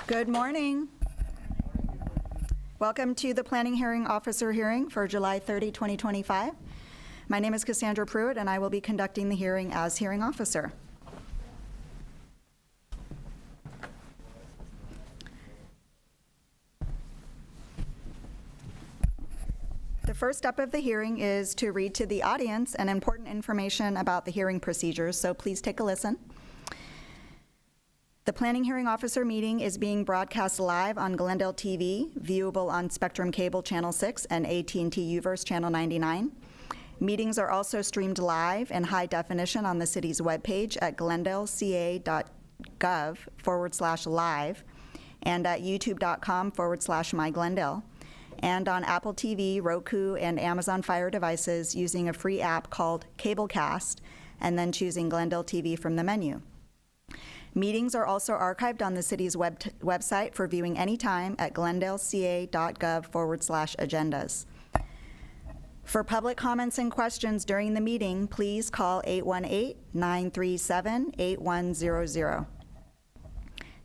Good morning. Welcome to the Planning Hearing Officer hearing for July 30, 2025. My name is Cassandra Pruitt, and I will be conducting the hearing as hearing officer. The first step of the hearing is to read to the audience an important information about the hearing procedures, so please take a listen. The Planning Hearing Officer meeting is being broadcast live on Glendale TV, viewable on Spectrum Cable Channel 6 and AT&T UVerse Channel 99. Meetings are also streamed live in high definition on the city's webpage at glendaleca.gov/live and at youtube.com/myglendale, and on Apple TV, Roku, and Amazon Fire devices using a free app called Cablecast, and then choosing Glendale TV from the menu. Meetings are also archived on the city's website for viewing anytime at glendaleca.gov/agendas. For public comments and questions during the meeting, please call 818-937-8100.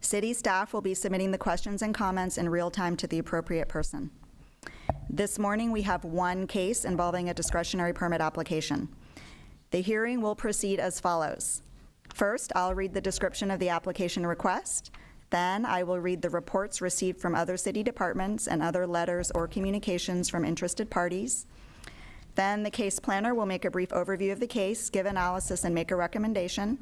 City staff will be submitting the questions and comments in real time to the appropriate person. This morning, we have one case involving a discretionary permit application. The hearing will proceed as follows. First, I'll read the description of the application request. Then I will read the reports received from other city departments and other letters or communications from interested parties. Then the case planner will make a brief overview of the case, give analysis, and make a recommendation.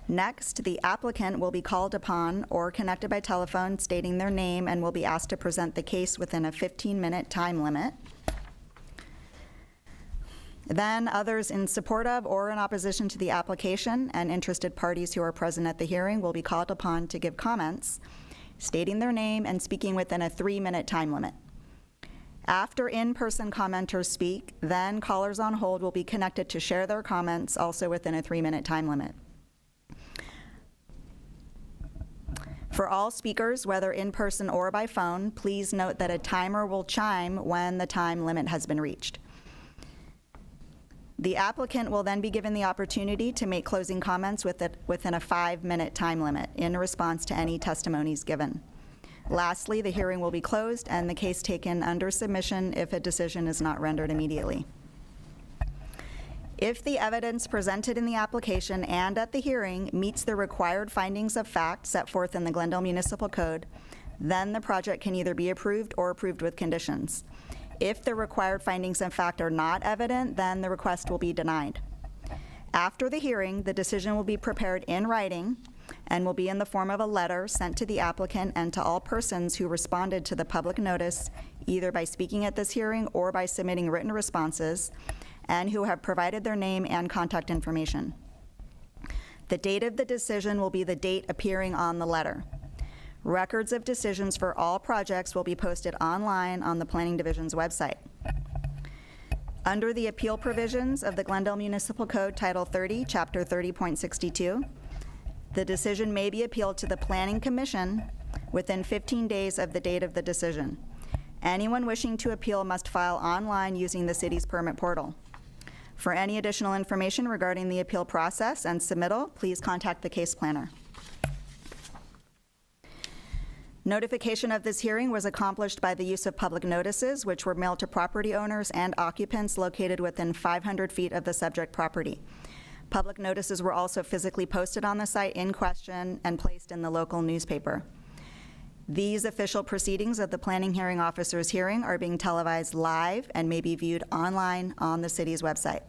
Next, the applicant will be called upon or connected by telephone stating their name and will be asked to present the case within a 15-minute time limit. Then others in support of or in opposition to the application and interested parties who are present at the hearing will be called upon to give comments, stating their name and speaking within a 3-minute time limit. After in-person commenters speak, then callers on hold will be connected to share their comments, also within a 3-minute time limit. For all speakers, whether in person or by phone, please note that a timer will chime when the time limit has been reached. The applicant will then be given the opportunity to make closing comments within a 5-minute time limit in response to any testimonies given. Lastly, the hearing will be closed and the case taken under submission if a decision is not rendered immediately. If the evidence presented in the application and at the hearing meets the required findings of fact set forth in the Glendale Municipal Code, then the project can either be approved or approved with conditions. If the required findings of fact are not evident, then the request will be denied. After the hearing, the decision will be prepared in writing and will be in the form of a letter sent to the applicant and to all persons who responded to the public notice, either by speaking at this hearing or by submitting written responses, and who have provided their name and contact information. The date of the decision will be the date appearing on the letter. Records of decisions for all projects will be posted online on the Planning Division's website. Under the appeal provisions of the Glendale Municipal Code, Title 30, Chapter 30.62, the decision may be appealed to the Planning Commission within 15 days of the date of the decision. Anyone wishing to appeal must file online using the city's permit portal. For any additional information regarding the appeal process and submittal, please contact the case planner. Notification of this hearing was accomplished by the use of public notices, which were mailed to property owners and occupants located within 500 feet of the subject property. Public notices were also physically posted on the site in question and placed in the local newspaper. These official proceedings of the planning hearing officer's hearing are being televised live and may be viewed online on the city's website.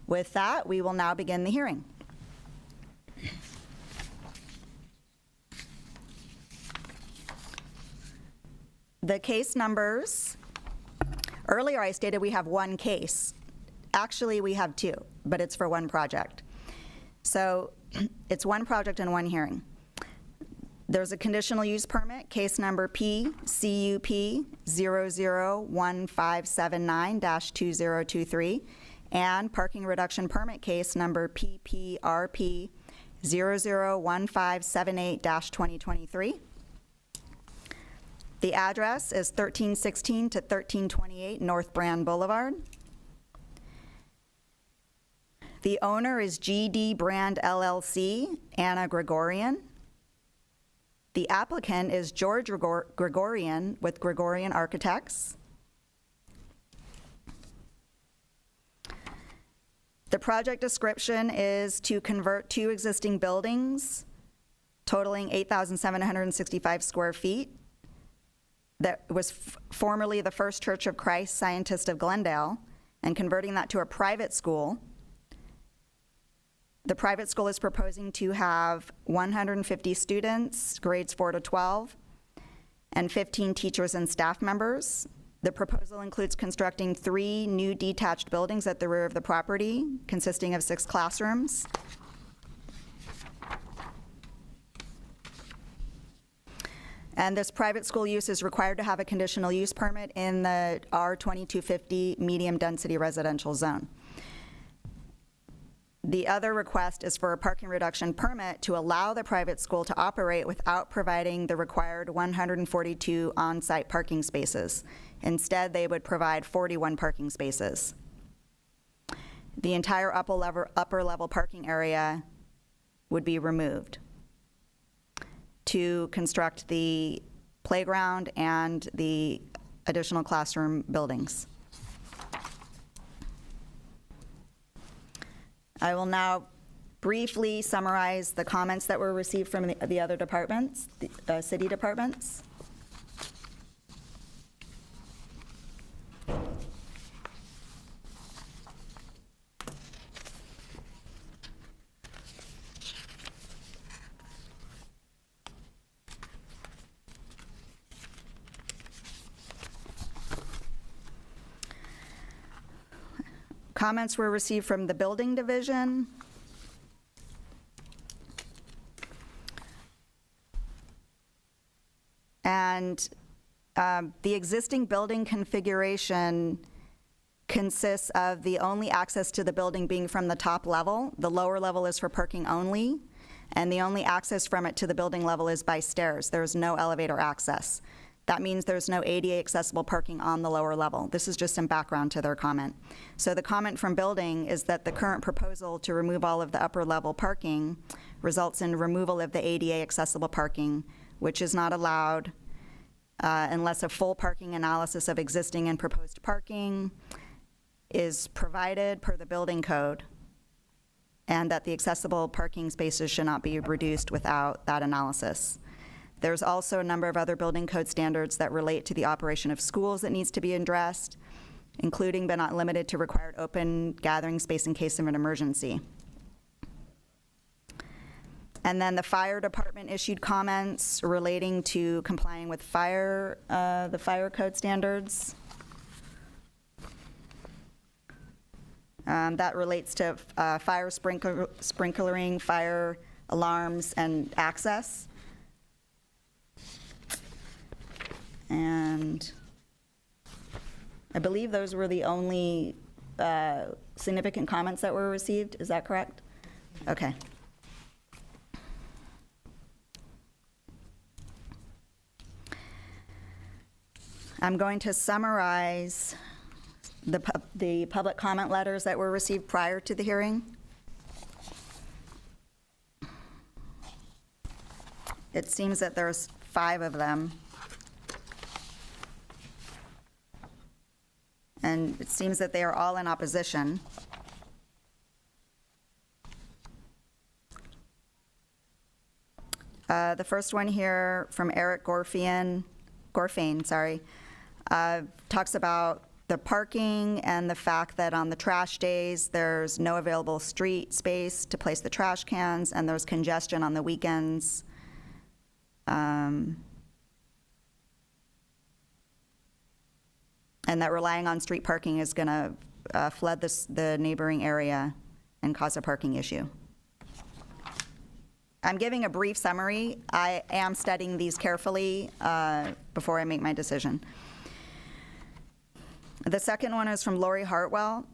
With that, we will now begin the hearing. The case numbers, earlier I stated we have one case. Actually, we have two, but it's for one project. So it's one project and one hearing. There's a conditional use permit, case number PCUP 001579-2023, and parking reduction permit case number PPRP 001578-2023. The address is 1316 to 1328 North Brand Boulevard. The owner is GD Brand LLC, Anna Gregorian. The applicant is George Gregorian with Gregorian Architects. The project description is to convert two existing buildings totaling 8,765 square feet that was formerly the First Church of Christ Scientist of Glendale, and converting that to a private school. The private school is proposing to have 150 students, grades 4 to 12, and 15 teachers and staff members. The proposal includes constructing 3 new detached buildings at the rear of the property, consisting of 6 classrooms. And this private school use is required to have a conditional use permit in the R2250 medium density residential zone. The other request is for a parking reduction permit to allow the private school to operate without providing the required 142 on-site parking spaces. Instead, they would provide 41 parking spaces. The entire upper level parking area would be removed to construct the playground and the additional classroom buildings. I will now briefly summarize the comments that were received from the other departments, the city departments. Comments were received from the building division. And the existing building configuration consists of the only access to the building being from the top level. The lower level is for parking only, and the only access from it to the building level is by stairs. There's no elevator access. That means there's no ADA accessible parking on the lower level. This is just some background to their comment. So the comment from building is that the current proposal to remove all of the upper level parking results in removal of the ADA accessible parking, which is not allowed unless a full parking analysis of existing and proposed parking is provided per the building code, and that the accessible parking spaces should not be reduced without that analysis. There's also a number of other building code standards that relate to the operation of schools that needs to be addressed, including but not limited to required open gathering space in case of an emergency. And then the fire department issued comments relating to complying with the fire code standards. That relates to fire sprinklering, fire alarms, and access. And I believe those were the only significant comments that were received. Is that correct? Okay. I'm going to summarize the public comment letters that were received prior to the hearing. It seems that there's 5 of them. And it seems that they are all in opposition. The first one here from Eric Gorfain, talks about the parking and the fact that on the trash days, there's no available street space to place the trash cans, and there's congestion on the weekends. And that relying on street parking is going to flood the neighboring area and cause a parking issue. I'm giving a brief summary. I am studying these carefully before I make my decision. The second one is from Lori Hartwell.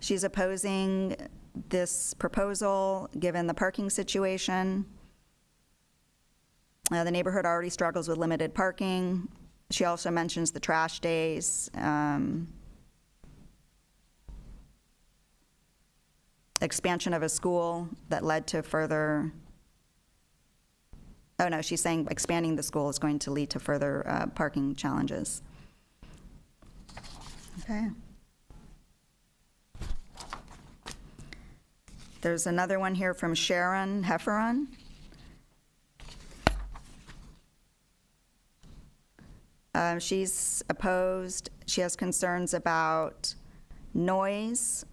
She's opposing this proposal given the parking situation. The neighborhood already struggles with limited parking. She also mentions the trash days. Expansion of a school that led to further, oh no, she's saying expanding the school is going to lead to further parking challenges. Okay. There's another one here from Sharon Hefferon. She's opposed. She has concerns about noise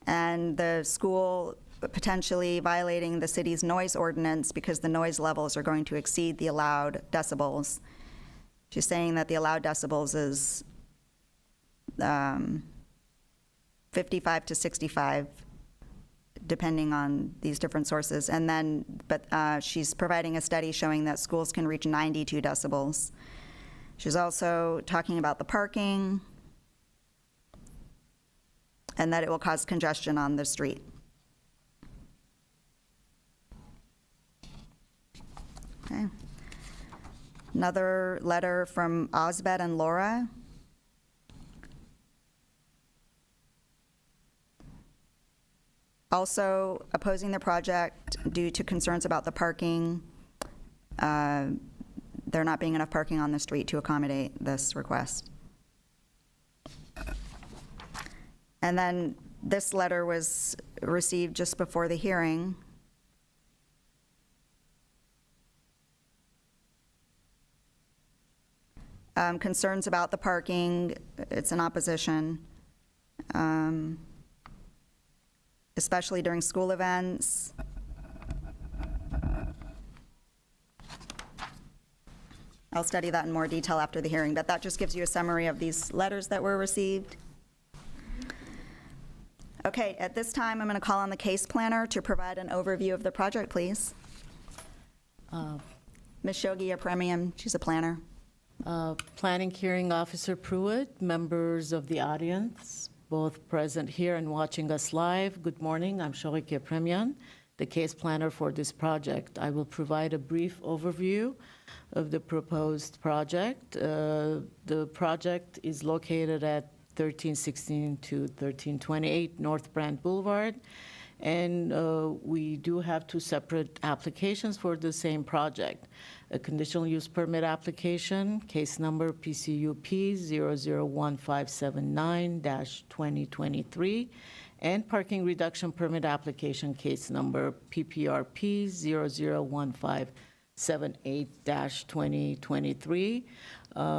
and the school potentially violating the city's noise ordinance because the noise levels are going to exceed the allowed decibels. She's saying that the allowed decibels is 55 to 65, depending on these different sources. And then, she's providing a study showing that schools can reach 92 decibels. She's also talking about the parking and that it will cause congestion on the street. Okay. Another letter from Osbet and Laura. Also opposing the project due to concerns about the parking. There not being enough parking on the street to accommodate this request. And then this letter was received just before the hearing. Concerns about the parking, it's in opposition, especially during school events. I'll study that in more detail after the hearing, but that just gives you a summary of these letters that were received. Okay, at this time, I'm going to call on the case planner to provide an overview of the project, please. Ms. Shogi Apremian, she's a planner. Planning Hearing Officer Pruitt, members of the audience, both present here and watching us live, good morning. I'm Shogi Apremian, the case planner for this project. I will provide a brief overview of the proposed project. The project is located at 1316 to 1328 North Brand Boulevard, and we do have 2 separate applications for the same project. A conditional use permit application, case number PCUP 001579-2023, and parking reduction permit application, case number PPRP 001578-2023.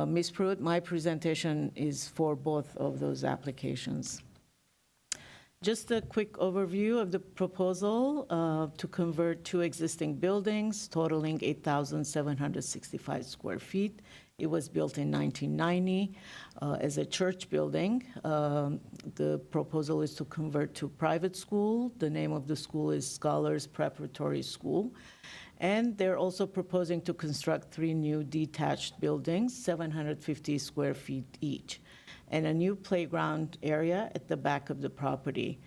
Ms. Pruitt, my presentation is for both of those applications. Just a quick overview of the proposal to convert two existing buildings totaling 8,765 square feet. It was built in 1990 as a church building. The proposal is to convert to private school. The name of the school is Scholars Preparatory School. And they're also proposing to construct 3 new detached buildings, 750 square feet each, and a new playground area at the back of the property.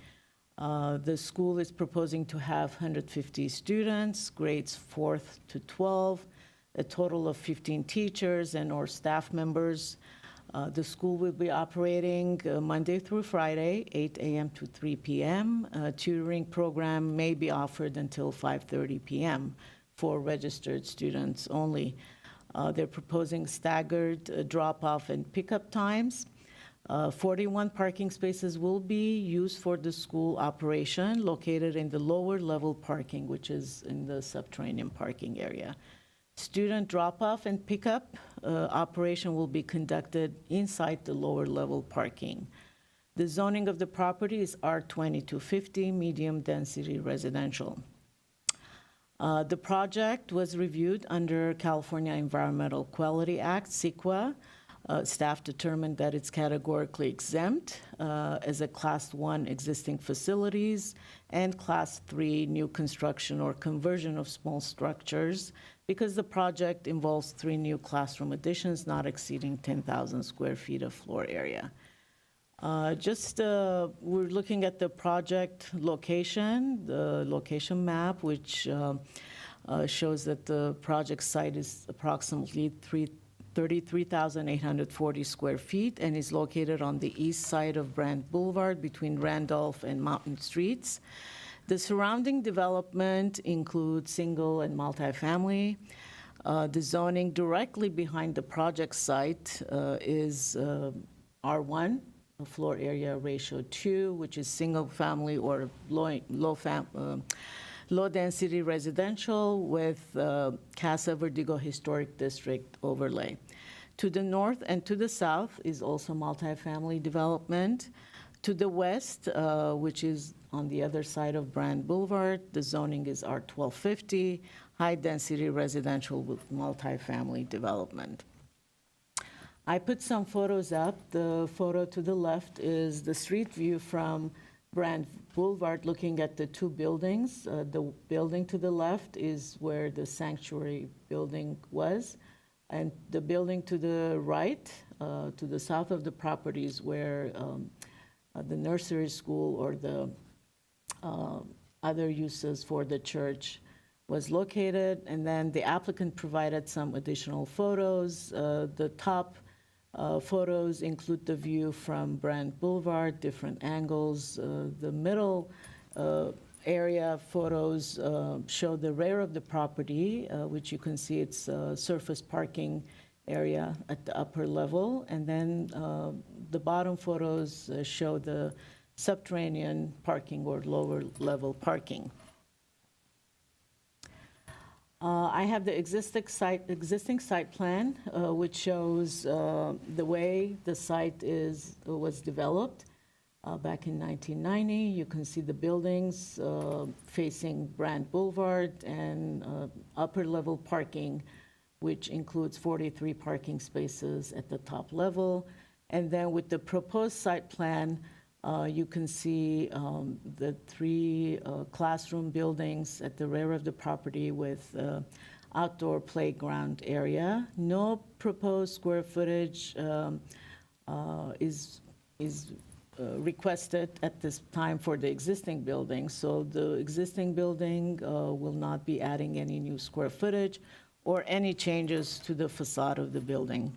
The school is proposing to have 150 students, grades 4th to 12, a total of 15 teachers and/or staff members. The school will be operating Monday through Friday, 8 a.m. to 3 p.m. Tutoring program may be offered until 5:30 p.m. for registered students only. They're proposing staggered drop-off and pickup times. 41 parking spaces will be used for the school operation, located in the lower level parking, which is in the subterranean parking area. Student drop-off and pickup operation will be conducted inside the lower level parking. The zoning of the property is R20 to 50, medium density residential. The project was reviewed under California Environmental Quality Act, CEQA. Staff determined that it's categorically exempt as a Class 1 existing facilities and Class 3 new construction or conversion of small structures, because the project involves 3 new classroom additions not exceeding 10,000 square feet of floor area. We're looking at the project location, the location map, which shows that the project site is approximately 33,840 square feet and is located on the east side of Brand Boulevard between Randolph and Mountain Streets. The surrounding development includes single and multifamily. The zoning directly behind the project site is R1, a floor area ratio 2, which is single family or low density residential with Casa Verdugo Historic District overlay. To the north and to the south is also multifamily development. To the west, which is on the other side of Brand Boulevard, the zoning is R1250, high density residential with multifamily development. I put some photos up. The photo to the left is the street view from Brand Boulevard looking at the 2 buildings. The building to the left is where the sanctuary building was, and the building to the right, to the south of the property, is where the nursery school or the other uses for the church was located. And then the applicant provided some additional photos. The top photos include the view from Brand Boulevard, different angles. The middle area photos show the rear of the property, which you can see it's surface parking area at the upper level. And then the bottom photos show the subterranean parking or lower level parking. I have the existing site plan, which shows the way the site was developed back in 1990. You can see the buildings facing Brand Boulevard and upper level parking, which includes 43 parking spaces at the top level. And then with the proposed site plan, you can see the 3 classroom buildings at the rear of the property with outdoor playground area. No proposed square footage is requested at this time for the existing building. So the existing building will not be adding any new square footage or any changes to the facade of the building.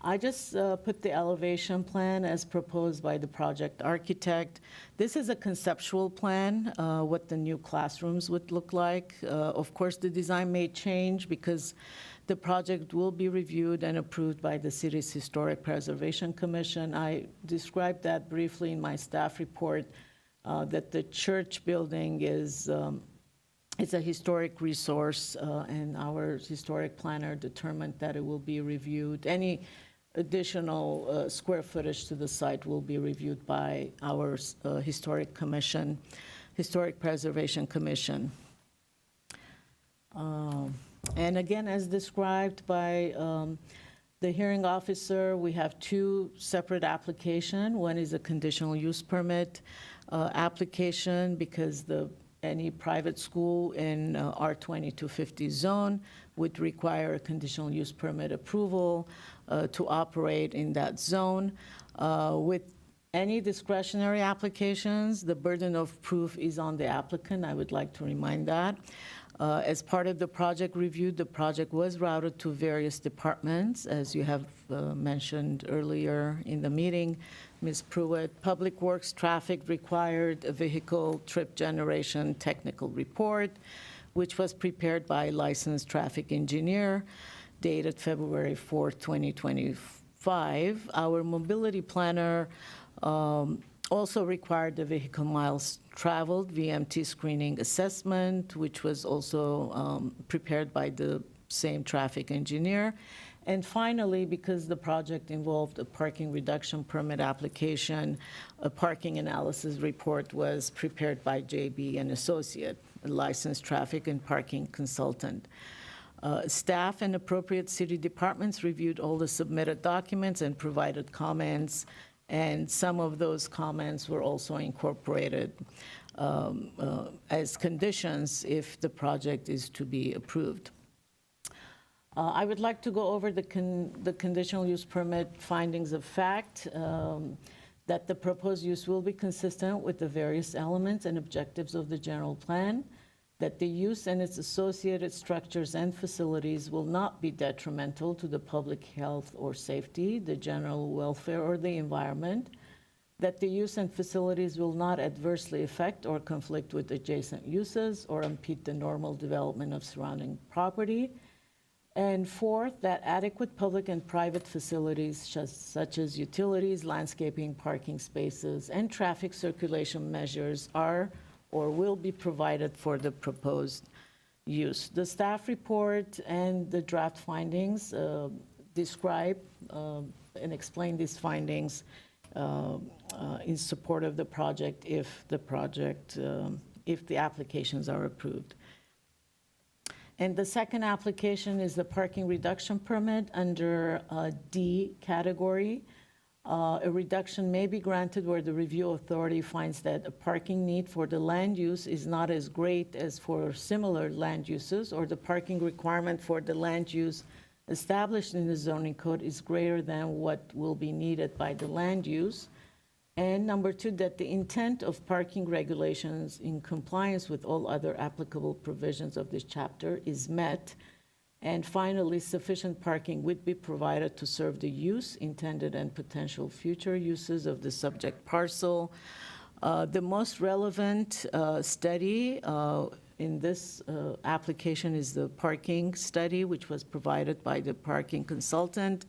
I just put the elevation plan as proposed by the project architect. This is a conceptual plan, what the new classrooms would look like. Of course, the design may change because the project will be reviewed and approved by the city's Historic Preservation Commission. I described that briefly in my staff report, that the church building is it's a historic resource, and our historic planner determined that it will be reviewed. Any additional square footage to the site will be reviewed by our Historic Preservation Commission. And again, as described by the hearing officer, we have two separate applications. One is a conditional use permit application because any private school in R2250 zone would require a conditional use permit approval to operate in that zone. With any discretionary applications, the burden of proof is on the applicant. I would like to remind that. As part of the project review, the project was routed to various departments, as you have mentioned earlier in the meeting, Ms. Pruitt. Public Works Traffic required a vehicle trip generation technical report, which was prepared by a licensed traffic engineer, dated February 4th, 2025. Our mobility planner also required the vehicle miles traveled VMT screening assessment, which was also prepared by the same traffic engineer. And finally, because the project involved a parking reduction permit application, a parking analysis report was prepared by JB and Associate, a licensed traffic and parking consultant. Staff and appropriate city departments reviewed all the submitted documents and provided comments, and some of those comments were also incorporated as conditions if the project is to be approved. I would like to go over the conditional use permit findings of fact, that the proposed use will be consistent with the various elements and objectives of the general plan, that the use and its associated structures and facilities will not be detrimental to the public health or safety, the general welfare, or the environment, that the use and facilities will not adversely affect or conflict with adjacent uses or impede the normal development of surrounding property. And fourth, that adequate public and private facilities such as utilities, landscaping, parking spaces, and traffic circulation measures are or will be provided for the proposed use. The staff report and the draft findings describe and explain these findings in support of the project if the applications are approved. And the second application is the parking reduction permit under D category. A reduction may be granted where the review authority finds that a parking need for the land use is not as great as for similar land uses, or the parking requirement for the land use established in the zoning code is greater than what will be needed by the land use. And number two, that the intent of parking regulations in compliance with all other applicable provisions of this chapter is met. And finally, sufficient parking would be provided to serve the use, intended, and potential future uses of the subject parcel. The most relevant study in this application is the parking study, which was provided by the parking consultant,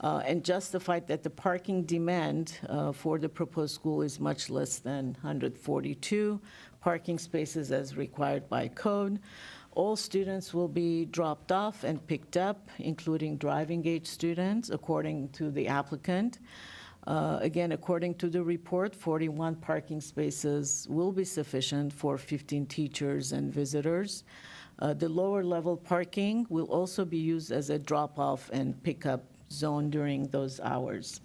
and justified that the parking demand for the proposed school is much less than 142 parking spaces as required by code. All students will be dropped off and picked up, including driving age students, according to the applicant. Again, according to the report, 41 parking spaces will be sufficient for 15 teachers and visitors. The lower level parking will also be used as a drop-off and pickup zone during those hours.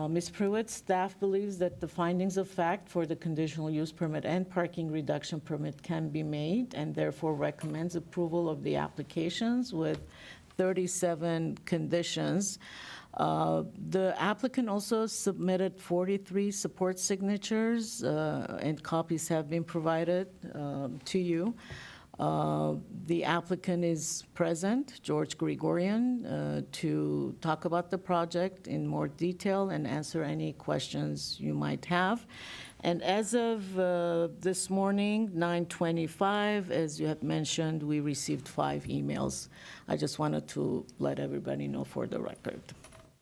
Ms. Pruitt, staff believes that the findings of fact for the conditional use permit and parking reduction permit can be made, and therefore recommends approval of the applications with 37 conditions. The applicant also submitted 43 support signatures, and copies have been provided to you. The applicant is present, George Gregorian, to talk about the project in more detail and answer any questions you might have. And as of this morning, 9:25, as you have mentioned, we received 5 emails. I just wanted to let everybody know for the record.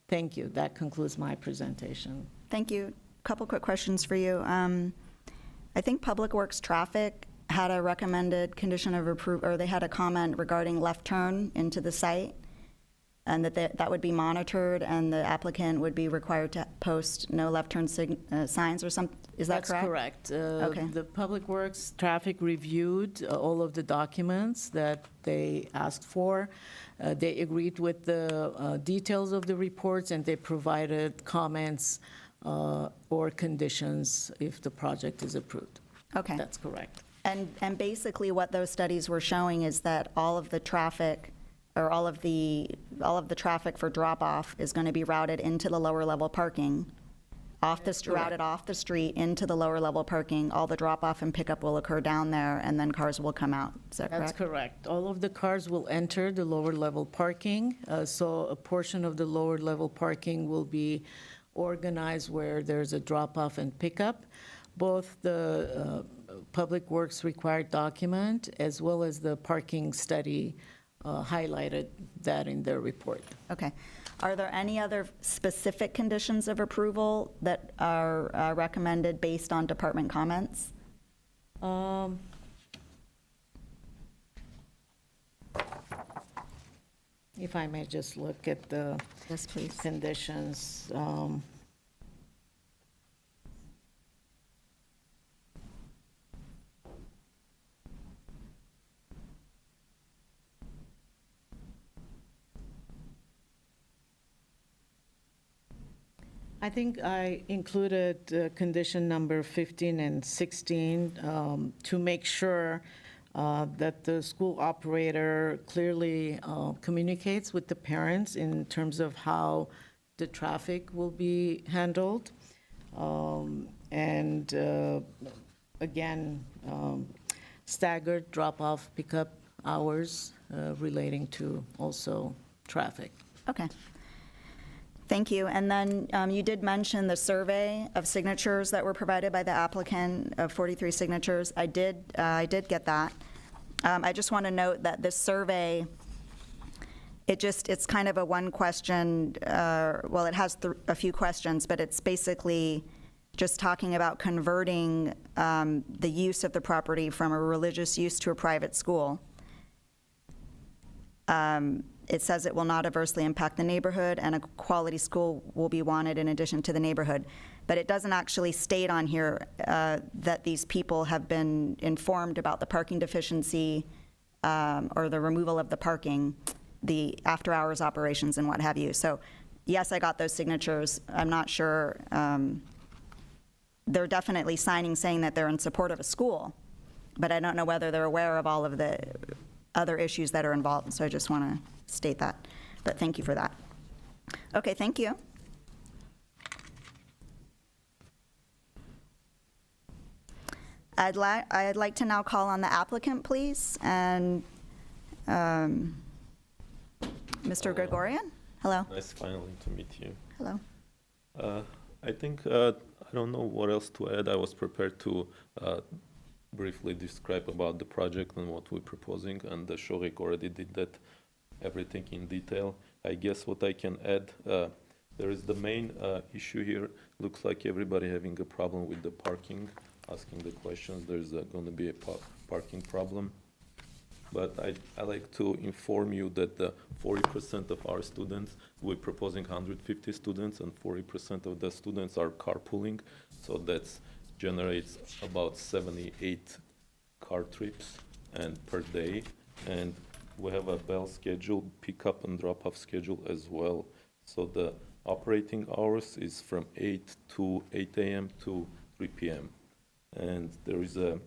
Thank you. That concludes my presentation. Thank you. Couple quick questions for you. I think Public Works Traffic had a recommended condition of approval, or they had a comment regarding left turn into the site. and that would be monitored, and the applicant would be required to post no left turn signs or something, is that correct? That's correct. Okay. The Public Works Traffic reviewed all of the documents that they asked for. They agreed with the details of the reports, and they provided comments or conditions if the project is approved. Okay. That's correct. And basically what those studies were showing is that all of the traffic, or all of the traffic for drop-off is going to be routed into the lower level parking, routed off the street into the lower level parking. All the drop-off and pickup will occur down there, and then cars will come out. Is that correct? That's correct. All of the cars will enter the lower level parking, so a portion of the lower level parking will be organized where there's a drop-off and pickup. Both the Public Works required document as well as the parking study highlighted that in their report. Okay. Are there any other specific conditions of approval that are recommended based on department comments? If I may just look at the Yes, please. conditions. I think I included condition number 15 and 16 to make sure that the school operator clearly communicates with the parents in terms of how the traffic will be handled. And again, staggered drop-off pickup hours relating to also traffic. Okay. Thank you. And then you did mention the survey of signatures that were provided by the applicant of 43 signatures. I did get that. I just want to note that this survey, it's kind of a one question, well, it has a few questions, but it's basically just talking about converting the use of the property from a religious use to a private school. It says it will not adversely impact the neighborhood, and a quality school will be wanted in addition to the neighborhood. But it doesn't actually state on here that these people have been informed about the parking deficiency or the removal of the parking, the after-hours operations and what have you. So yes, I got those signatures. I'm not sure. They're definitely signing saying that they're in support of a school, but I don't know whether they're aware of all of the other issues that are involved. So I just want to state that. But thank you for that. Okay, thank you. I'd like to now call on the applicant, please, and Mr. Gregorian. Hello. Nice finally to meet you. Hello. I think, I don't know what else to add. I was prepared to briefly describe about the project and what we're proposing, and Shorik already did that, everything in detail. I guess what I can add, there is the main issue here. Looks like everybody having a problem with the parking, asking the questions. There's going to be a parking problem. But I like to inform you that 40% of our students, we're proposing 150 students, and 40% of the students are carpooling. So that generates about 78 car trips and per day. And we have a bell schedule, pick-up and drop-off schedule as well. So the operating hours is from 8 a.m. to 3 p.m. And there is a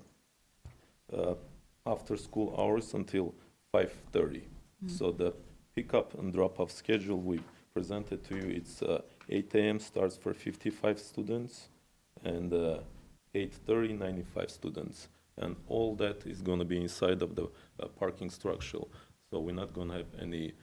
after school hours until 5:30. So the pickup and drop-off schedule we presented to you, it's 8 a.m. starts for 55 students, and 8:30, 95 students. And all that is going to be inside of the parking structure. So we're not going to have any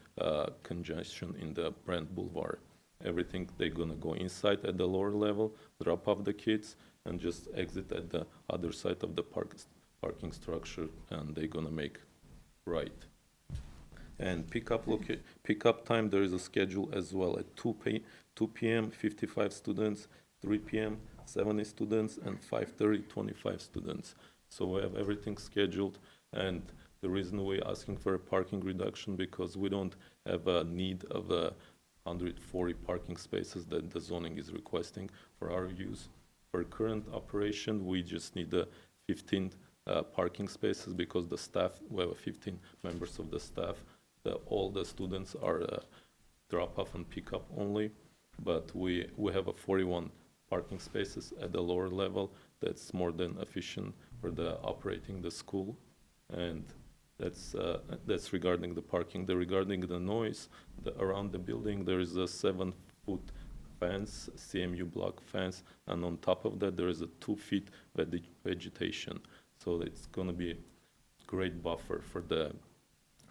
congestion in the Brand Boulevard. Everything, they're going to go inside at the lower level, drop off the kids, and just exit at the other side of the parking structure, and they're going to make right. And pickup time, there is a schedule as well at 2 p.m., 55 students, 3 p.m., 70 students, and 5:30, 25 students. So we have everything scheduled, and The reason we're asking for a parking reduction because we don't have a need of 140 parking spaces that the zoning is requesting for our use. For current operation, we just need 15 parking spaces because the staff, we have 15 members of the staff. All the students are drop off and pick up only, but we have 41 parking spaces at the lower level. That's more than efficient for the operating the school, and that's regarding the parking. Regarding the noise, around the building there is a 7-foot fence, CMU block fence, and on top of that there is a 2 feet vegetation. So it's going to be a great buffer for the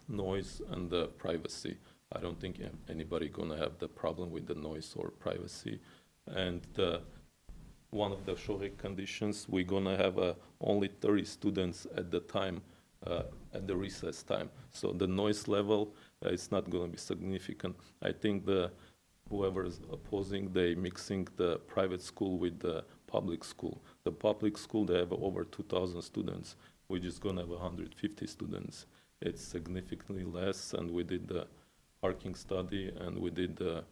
noise and the privacy. I don't think anybody going to have the problem with the noise or privacy. And one of the Shohek conditions, we're going to have only 30 students at the time, at the recess time. So the noise level is not going to be significant. I think whoever is opposing, they mixing the private school with the public school. The public school, they have over 2,000 students. We're just going to have 150 students. It's significantly less, and we did the parking study and we did the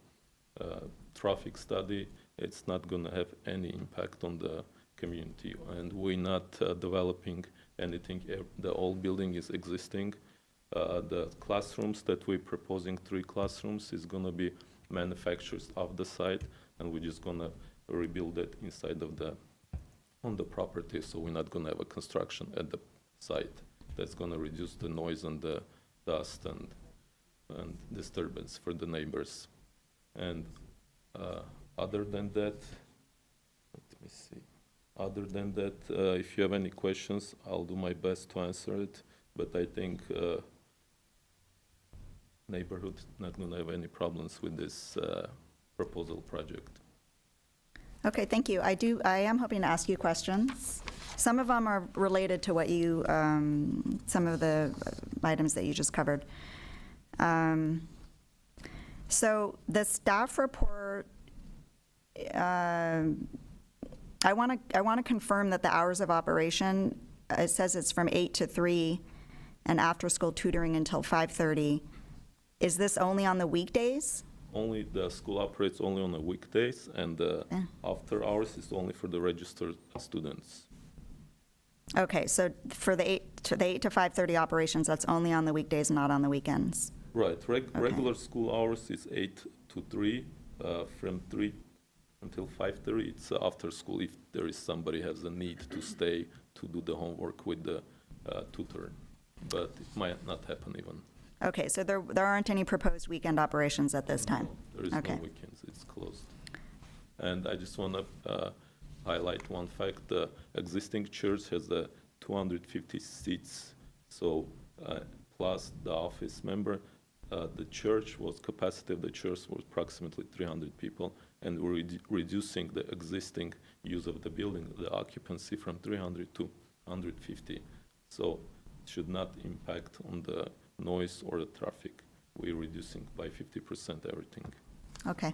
traffic study. It's not going to have any impact on the community, and we're not developing anything. The old building is existing. The classrooms that we're proposing, 3 classrooms, is going to be manufactured off the site, and we're just going to rebuild it inside of on the property. So we're not going to have a construction at the site. That's going to reduce the noise and the dust and disturbance for the neighbors. And other than that, let me see. Other than that, if you have any questions, I'll do my best to answer it. But I think neighborhood not going to have any problems with this proposal project. Okay, thank you. I am hoping to ask you questions. Some of them are related to what you, some of the items that you just covered. So the staff report, I want to confirm that the hours of operation, it says it's from 8 to 3 and after-school tutoring until 5:30. Is this only on the weekdays? Only the school operates only on the weekdays, and after hours is only for the registered students. Okay, so for the 8 to 5:30 operations, that's only on the weekdays, not on the weekends? Right. Regular school hours is 8 to 3. From 3 until 5:30, it's after school if there is somebody has a need to stay to do the homework with the tutor. But it might not happen even. Okay, so there aren't any proposed weekend operations at this time? No, there is Okay. no weekends. It's closed. And I just want to highlight one fact. The existing church has 250 seats. So plus the office member, the capacity of the church was approximately 300 people, and we're reducing the existing use of the building, the occupancy, from 300 to 150. So it should not impact on the noise or the traffic. We're reducing by 50% everything. Okay.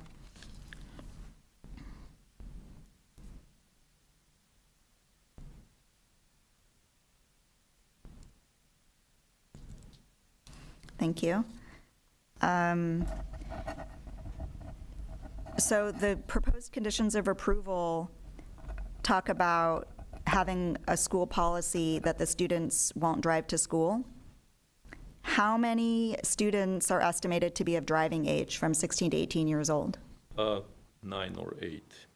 Thank you. So the proposed conditions of approval talk about having a school policy that the students won't drive to school. How many students are estimated to be of driving age from 16 to 18 years old? 9 or 8.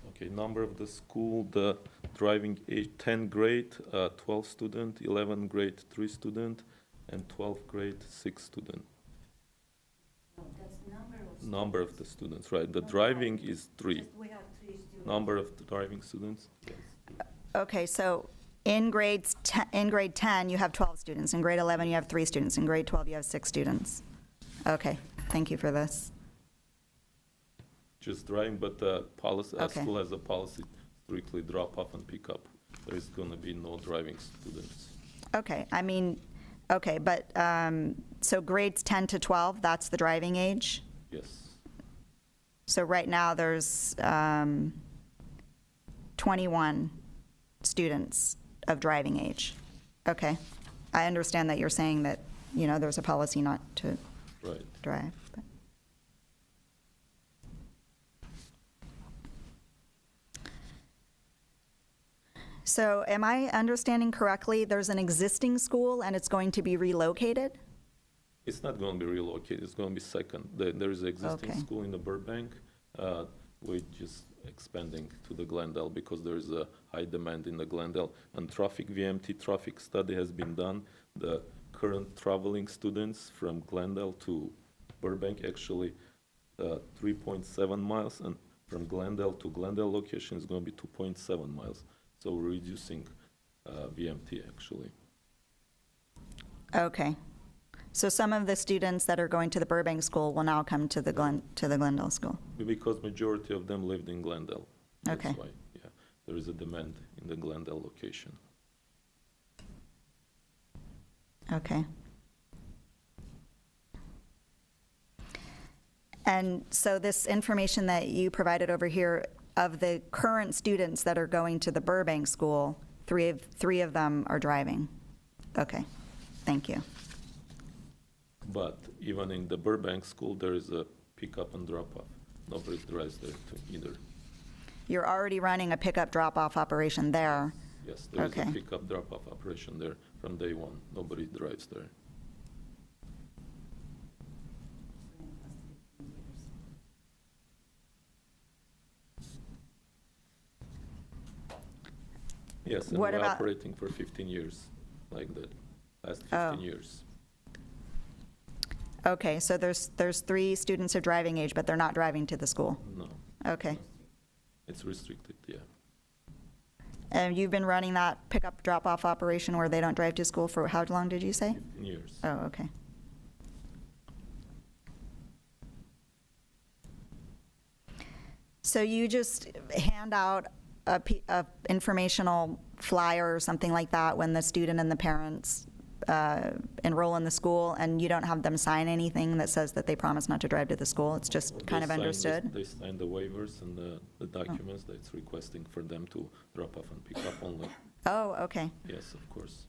Okay, number of the school, the driving age, 10th grade, 12 student, 11th grade, 3 student, and 12th grade, 6 student. That's Number of the students, right. The driving is 3. We have 3 students. Number of the driving students? Yes. Okay, so in grade 10, you have 12 students. In grade 11, you have 3 students. In grade 12, you have 6 students. Okay, thank you for this. Just driving, but policy, Okay. school has a policy, strictly drop off and pick up. There is going to be no driving students. Okay, I mean, okay, but, so grades 10 to 12, that's the driving age? Yes. So right now, there's 21 students of driving age. Okay. I understand that you're saying that, there's a policy not to Right. drive. But. So am I understanding correctly, there's an existing school and it's going to be relocated? It's not going to be relocated, it's going to be second. There is an existing Okay. school in the Burbank. We're just expanding to the Glendale because there is a high demand in the Glendale. And VMT traffic study has been done. The current traveling students from Glendale to Burbank, actually 3.7 miles, and from Glendale to Glendale location is going to be 2.7 miles. So we're reducing VMT actually. Okay. So some of the students that are going to the Burbank school will now come to the Glendale school? Because majority of them lived in Glendale. That's Okay. why, yeah, there is a demand in the Glendale location. Okay. And so this information that you provided over here, of the current students that are going to the Burbank school, three of them are driving? Okay, thank you. But even in the Burbank school, there is a pickup and drop-off. Nobody drives there either. You're already running a pickup drop-off operation there. Yes, there is a Okay. pickup drop-off operation there from day one. Nobody drives there. Yes, and What we're about- operating for 15 years like that, last Oh. 15 years. Okay, so there's 3 students of driving age, but they're not driving to the school? No, Okay. it's restricted, yeah. And you've been running that pickup drop-off operation where they don't drive to school for how long did you say? 15 years. Oh, okay. So you just hand out a informational flyer or something like that when the student and the parents enroll in the school, and you don't have them sign anything that says that they promise not to drive to the school? It's just kind of understood? They sign the waivers and the documents that's requesting for them to drop off and pick up only. Oh, okay. Yes, of course.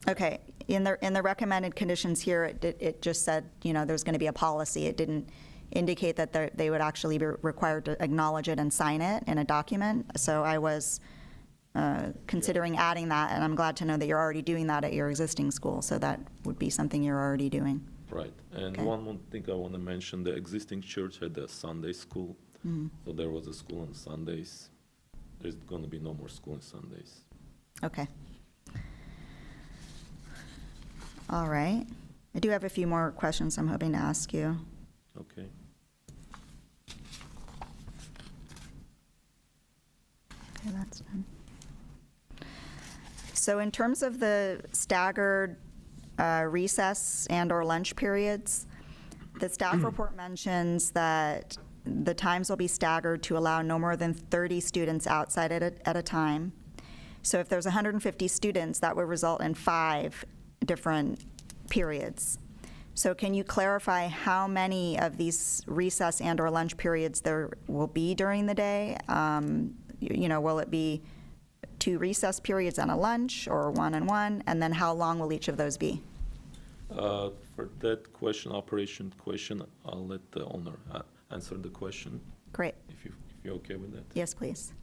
Okay, in the recommended conditions here, it just said, there's going to be a policy. It didn't indicate that they would actually be required to acknowledge it and sign it in a document. So I was considering adding that, and I'm glad to know that you're already doing that at your existing school. So that would be something you're already doing. Right. And Okay. one more thing I want to mention, the existing church had a Sunday school. So there was a school on Sundays. There's going to be no more school on Sundays. Okay. All right. I do have a few more questions I'm hoping to ask you. Okay. Okay, that's done. So in terms of the staggered recess and/or lunch periods, the staff report mentions that the times will be staggered to allow no more than 30 students outside at a time. So if there's 150 students, that would result in 5 different periods. So can you clarify how many of these recess and/or lunch periods there will be during the day? Will it be 2 recess periods and a lunch, or 1 and 1? And then how long will each of those be? For that question, operation question, I'll let the owner answer the question, Great. if you're okay with that. Yes, please.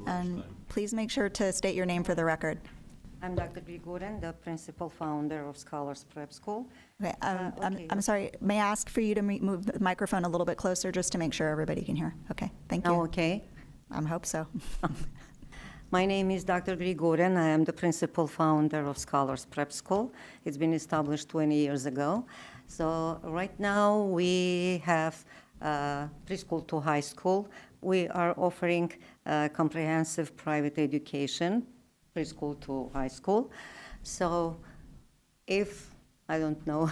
And please make sure to state your name for the record. I'm Dr. Grigorian, the principal founder of Scholars Prep School. Okay, okay. I'm sorry, may I ask for you to move the microphone a little bit closer, just to make sure everybody can hear? Okay, thank Now, you. okay. I hope so. My name is Dr. Grigorian. I am the principal founder of Scholars Prep School. It's been established 20 years ago. So right now we have preschool to high school. We are offering comprehensive private education, preschool to high school. So if, I don't know,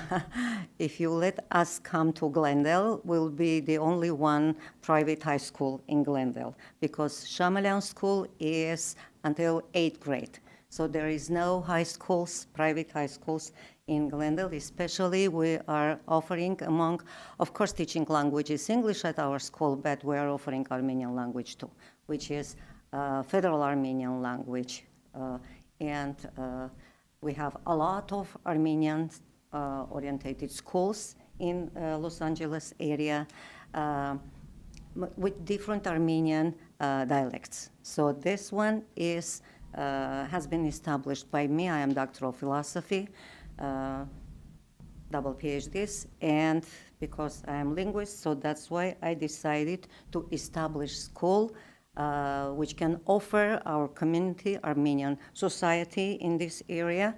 if you let us come to Glendale, we'll be the only one private high school in Glendale, because Chameleon School is until 8th grade. So there is no high schools, private high schools in Glendale. Especially we are offering among, of course, teaching languages English at our school, but we are offering Armenian language too, which is Federal Armenian language. And we have a lot of Armenian orientated schools in Los Angeles area with different Armenian dialects. So this one is has been established by me. I am Doctor of Philosophy, double PhDs, and because I am linguist, so that's why I decided to establish school which can offer our community, Armenian society in this area,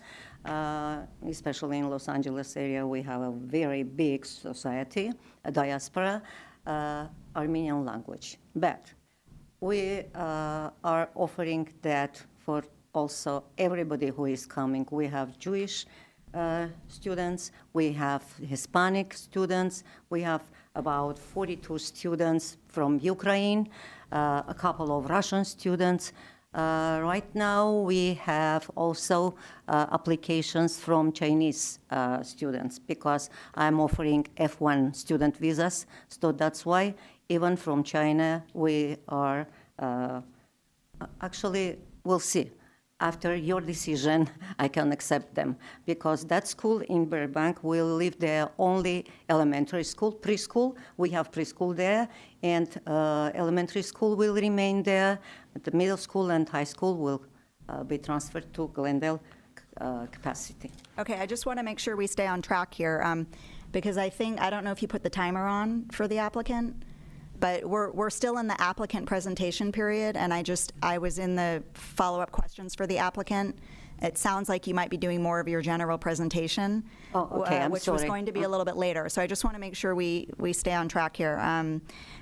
especially in Los Angeles area. We have a very big society, a diaspora, Armenian language. But we are offering that for also everybody who is coming. We have Jewish students, we have Hispanic students, we have about 42 students from Ukraine, a couple of Russian students. Right now we have also applications from Chinese students because I'm offering F1 student visas, so that's why even from China we are actually, we'll see. After your decision, I can accept them because that school in Burbank will leave their only elementary school, preschool. We have preschool there, and elementary school will remain there. The middle school and high school will be transferred to Glendale capacity. Okay, I just want to make sure we stay on track here, because I don't know if you put the timer on for the applicant, but we're still in the applicant presentation period, and I was in the follow-up questions for the applicant. It sounds like you might be doing more of your general presentation, okay, I'm which was sorry. going to be a little bit later. So I just want to make sure we stay on track here.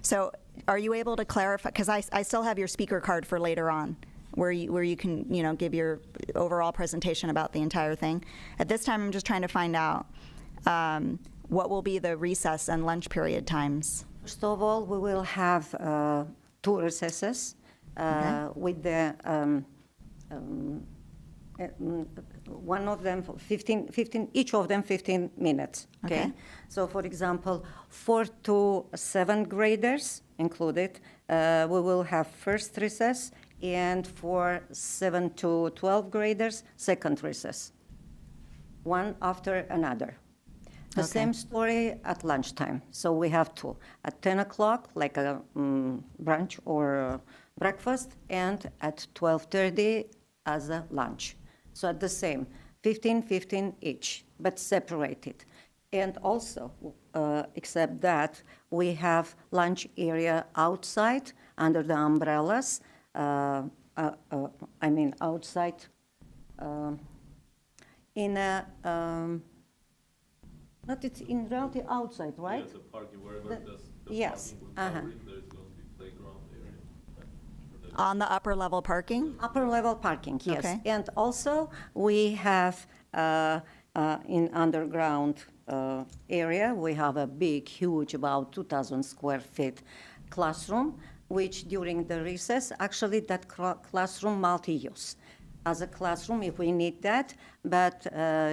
So are you able to clarify, because I still have your speaker card for later on, where you can give your overall presentation about the entire thing. At this time, I'm just trying to find out what will be the recess and lunch period times. First of all, we will have 2 recesses with the one of them 15, each of them 15 minutes. Okay. So, for example, 4 to 7 graders included, we will have first recess, and for 7 to 12 graders, second recess, one after another. The same story at lunchtime. So we have 2. At 10 o'clock, like a brunch or breakfast, and at 12:30 as a lunch. So at the same, 15 each, but separated. And also, except that, we have lunch area outside under the umbrellas. Outside in a... Not it's in reality outside, right? Yes, a parking wherever the yes, parking will cover it, there's going to be playground area. On the upper level parking? Upper level parking, yes. Okay. And also we have in underground area, we have a big, huge, about 2,000 square feet classroom, which during the recess, actually that classroom multi-use. As a classroom if we need that, but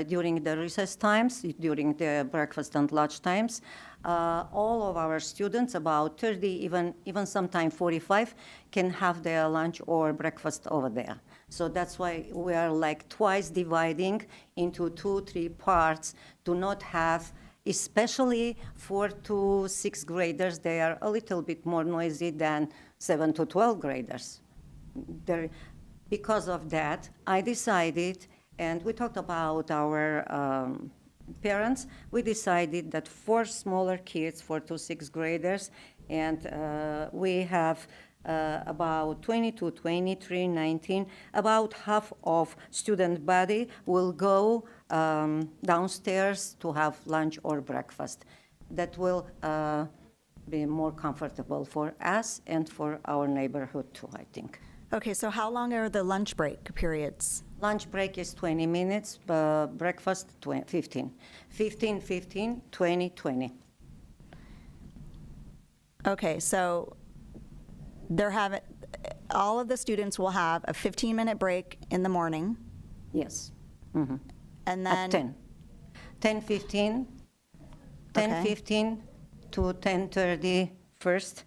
during the recess times, during the breakfast and lunch times, all of our students, about 30, even sometime 45, can have their lunch or breakfast over there. So that's why we are like twice dividing into 2-3 parts to not have, especially 4 to 6 graders, they are a little bit more noisy than 7 to 12 graders. Because of that, I decided, and we talked about our parents, we decided that for smaller kids, 4 to 6 graders, and we have about 22, 23, 19, about half of student body will go downstairs to have lunch or breakfast. That will be more comfortable for us and for our neighborhood too, I think. Okay, so how long are the lunch break periods? Lunch break is 20 minutes, breakfast 15. 15, 20. Okay, so all of the students will have a 15-minute break in the morning, Yes. and then... At 10. 10:15, 10:15 to 10:30 first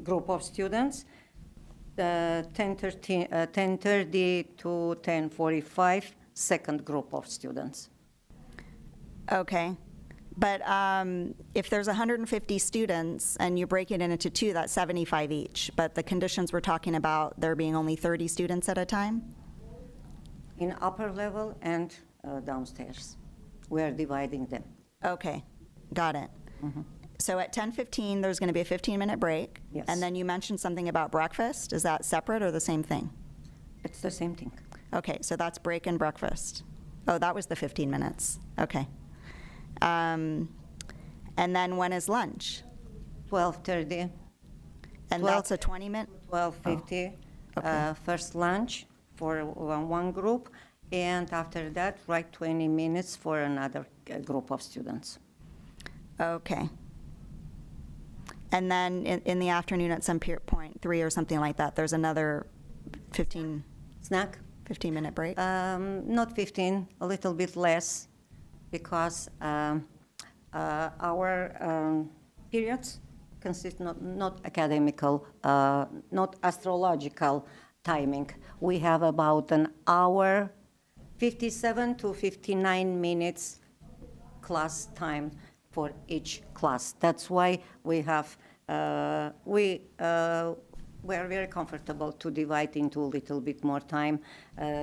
group of students. 10:30 to 10:45 second group of students. Okay. But if there's 150 students and you break it into two, that's 75 each. But the conditions we're talking about, there being only 30 students at a time? In upper level and downstairs. We are dividing them. Okay, got it. So at 10:15, there's going to be a 15-minute break? Yes. And then you mentioned something about breakfast. Is that separate or the same thing? It's the same thing. Okay, so that's break and breakfast. Oh, that was the 15 minutes. Okay. And then when is lunch? 12:30, And 12 that's a 20-minute? 12:50, Okay. first lunch for one group, and after that, right 20 minutes for another group of students. Okay. And then in the afternoon at some point, 3 or something like that, there's another 15-minute Snack? break? Not 15, a little bit less, because our periods consist not academical, not astrological timing. We have about an hour, 57 to 59 minutes class time for each class. That's why we have, we are very comfortable to divide into a little bit more time,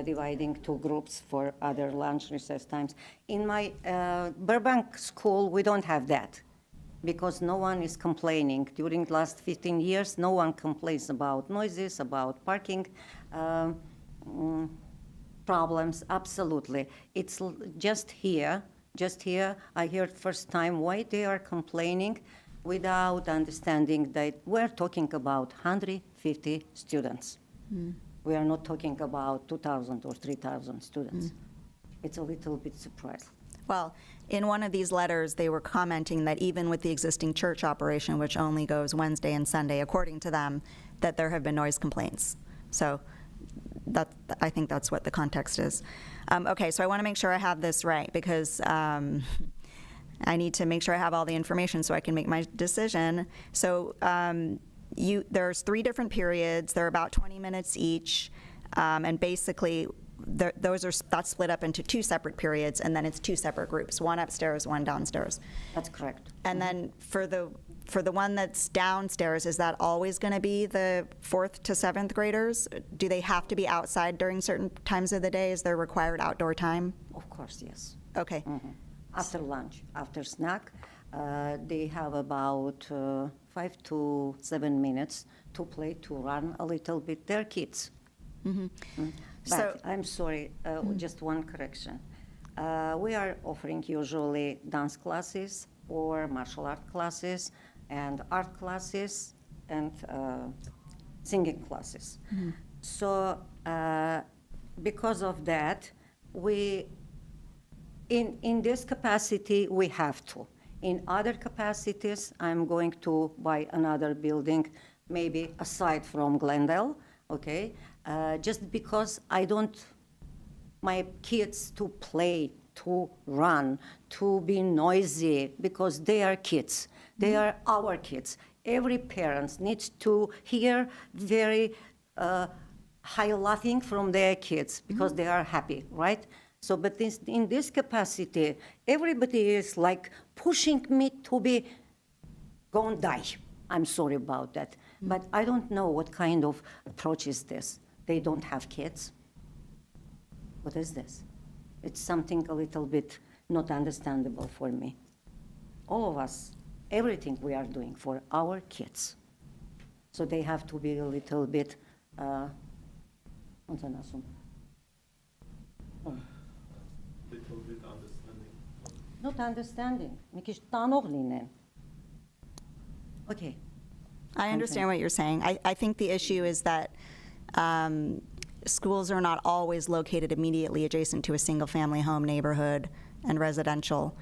dividing two groups for other lunch recess times. In my Burbank school, we don't have that because no one is complaining. During the last 15 years, no one complains about noises, about parking problems, absolutely. It's just here, I heard first time why they are complaining without understanding that we're talking about 150 students. We are not talking about 2,000 or 3,000 students. It's a little bit surprising. Well, in one of these letters, they were commenting that even with the existing church operation, which only goes Wednesday and Sunday, according to them, that there have been noise complaints. So I think that's what the context is. Okay, so I want to make sure I have this right, because I need to make sure I have all the information so I can make my decision. So there's 3 different periods. They're about 20 minutes each, and basically that's split up into 2 separate periods, and then it's 2 separate groups, one upstairs, one downstairs. That's correct. And then for the one that's downstairs, is that always going to be the 4th to 7th graders? Do they have to be outside during certain times of the day? Is there required outdoor time? Of course, yes. Okay. After lunch, after snack, they have about 5 to 7 minutes to play, to run a little bit. They're kids. But So- I'm sorry, just one correction. We are offering usually dance classes or martial art classes and art classes and singing classes. So because of that, in this capacity, we have to. In other capacities, I'm going to buy another building, maybe aside from Glendale, okay? Just because I don't, my kids to play, to run, to be noisy, because they are kids. They are our kids. Every parent needs to hear very high laughing from their kids because they are happy, right? So, but in this capacity, everybody is like pushing me to be, go and die. I'm sorry about that. But I don't know what kind of approach is this. They don't have kids. What is this? It's something a little bit not understandable for me. All of us, everything we are doing for our kids. So they have to be a little bit, Little bit understanding. not understanding. Մի քիչ տանող լինեն. Okay. I understand what you're saying. I think the issue is that schools are not always located immediately adjacent to a single-family home neighborhood and residential.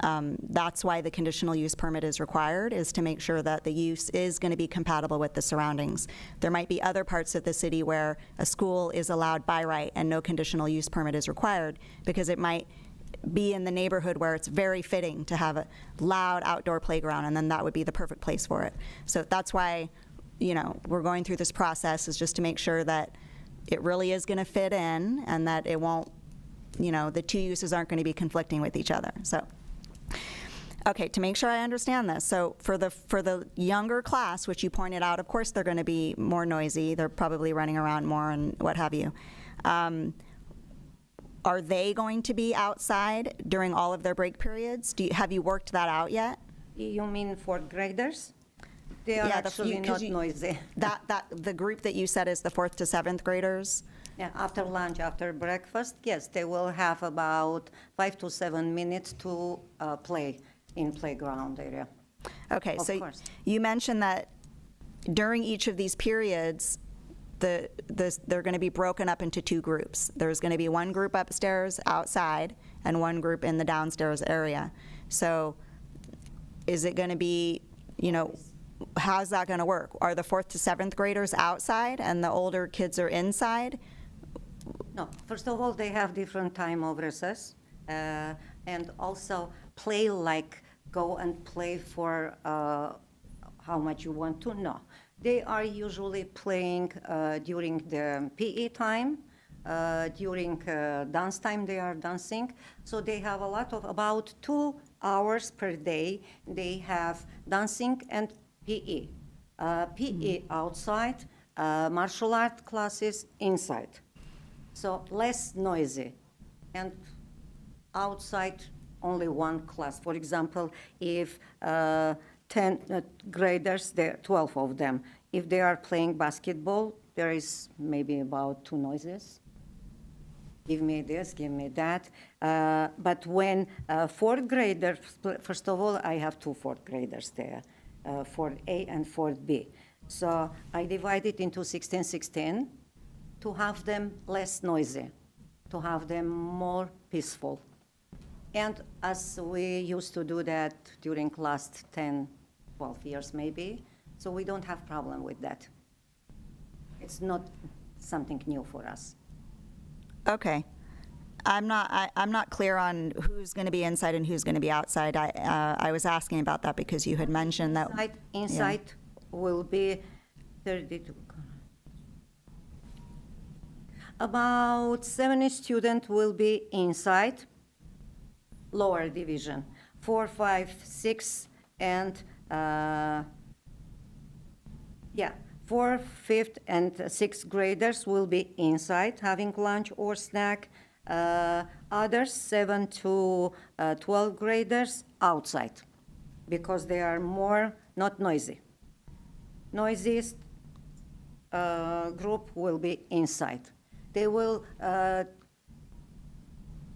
That's why the conditional use permit is required, is to make sure that the use is going to be compatible with the surroundings. There might be other parts of the city where a school is allowed by right and no conditional use permit is required, because it might be in the neighborhood where it's very fitting to have a loud outdoor playground, and then that would be the perfect place for it. So that's why, we're going through this process, is just to make sure that it really is going to fit in, and that it won't, the two uses aren't going to be conflicting with each other. So, okay, to make sure I understand this, so for the younger class, which you pointed out, of course they're going to be more noisy. They're probably running around more and what have you. Are they going to be outside during all of their break periods? Have you worked that out yet? You mean for graders? They are Yeah, actually not noisy. The group that you said is the 4th to 7th graders? Yeah, after lunch, after breakfast, yes, they will have about 5 to 7 minutes to play in playground area. Okay, Of so course. you mentioned that during each of these periods, they're going to be broken up into two groups. There's going to be one group upstairs outside and one group in the downstairs area. So is it going to be, how's that going to work? Are the 4th to 7th graders outside and the older kids are inside? No, first of all, they have different time of recess, and also play like go and play for how much you want to. No, they are usually playing during the PE time, during dance time they are dancing. So they have a lot of, about 2 hours per day, they have dancing and PE. PE outside, martial art classes inside. So less noisy. And outside, only one class. For example, if 10 graders, there are 12 of them. If they are playing basketball, there is maybe about 2 noises. Give me this, give me that. But when 4th graders, first of all, I have 2 4th graders there, 4th A and 4th B. So I divide it into 16-16 to have them less noisy, to have them more peaceful. And as we used to do that during last 10, 12 years maybe, so we don't have problem with that. It's not something new for us. Okay. I'm not clear on who's going to be inside and who's going to be outside. I was asking about that because you had mentioned that. Inside will be 32. About 70 students will be inside, lower division. 4, 5, 6, and 4th, 5th, and 6th graders will be inside having lunch or snack. Others, 7 to 12 graders, outside, because they are more not noisy. Noisiest group will be inside. They will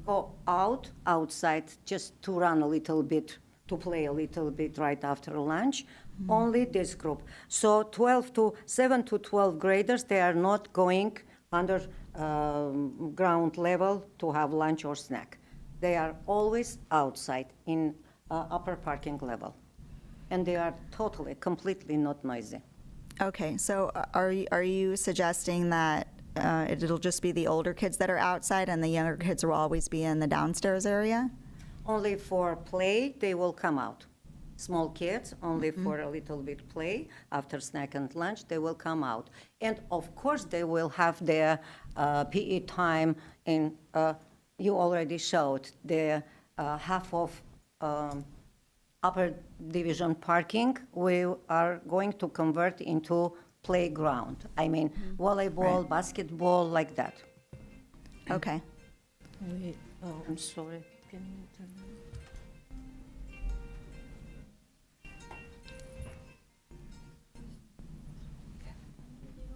go outside just to run a little bit, to play a little bit right after lunch. Only this group. So 7 to 12 graders, they are not going under ground level to have lunch or snack. They are always outside in upper parking level. And they are totally, completely not noisy. Okay, so are you suggesting that it'll just be the older kids that are outside and the younger kids will always be in the downstairs area? Only for play, they will come out. Small kids, only for a little bit play. After snack and lunch, they will come out. And of course, they will have their PE time in, you already showed, the half of upper division parking, we are going to convert into playground. I mean, volleyball, basketball, like that. Okay. Wait, I'm sorry. can you turn on?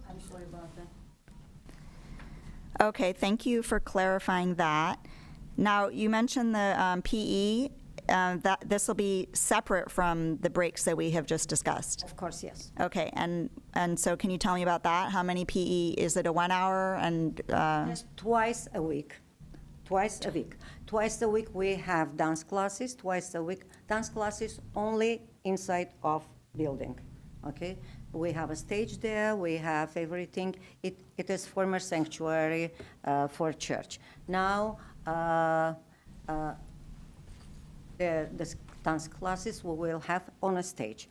I'm sorry about that. Okay, thank you for clarifying that. Now, you mentioned the PE, that this will be separate from the breaks that we have just discussed. Of course, yes. Okay, and so can you tell me about that? How many PE? Is it a 1 hour and, Just twice a week. Twice a week. Twice a week we have dance classes. Twice a week dance classes only inside of building. Okay, we have a stage there. We have everything. It is former sanctuary for church. Now the dance classes we will have on a stage,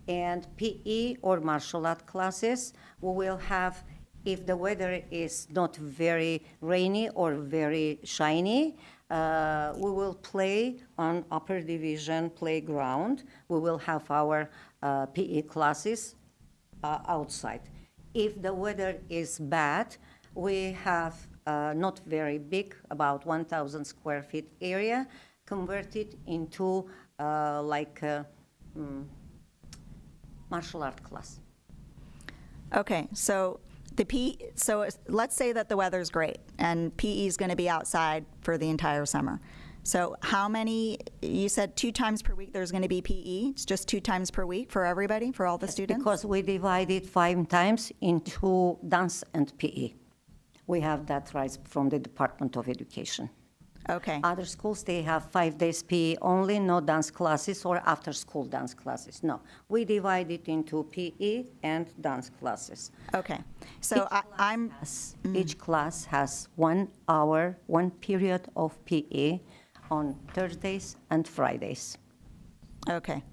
and PE or martial art classes we will have. If the weather is not very rainy or very shiny, we will play on upper division playground. We will have our PE classes outside. If the weather is bad, we have not very big, about 1,000 square feet area, converted into martial art class. Okay, so let's say that the weather's great and PE is going to be outside for the entire summer. So how many, you said 2 times per week there's going to be PE? It's just 2 times per week for everybody, for all the students? Because we divided 5 times into dance and PE. We have that right from the Department of Education. Okay, Other schools, they have 5 days PE only, no dance classes or after-school dance classes. No, we divide it into PE and dance classes. okay. So I'm, Each class has 1 hour, 1 period of PE on Thursdays and Fridays. okay.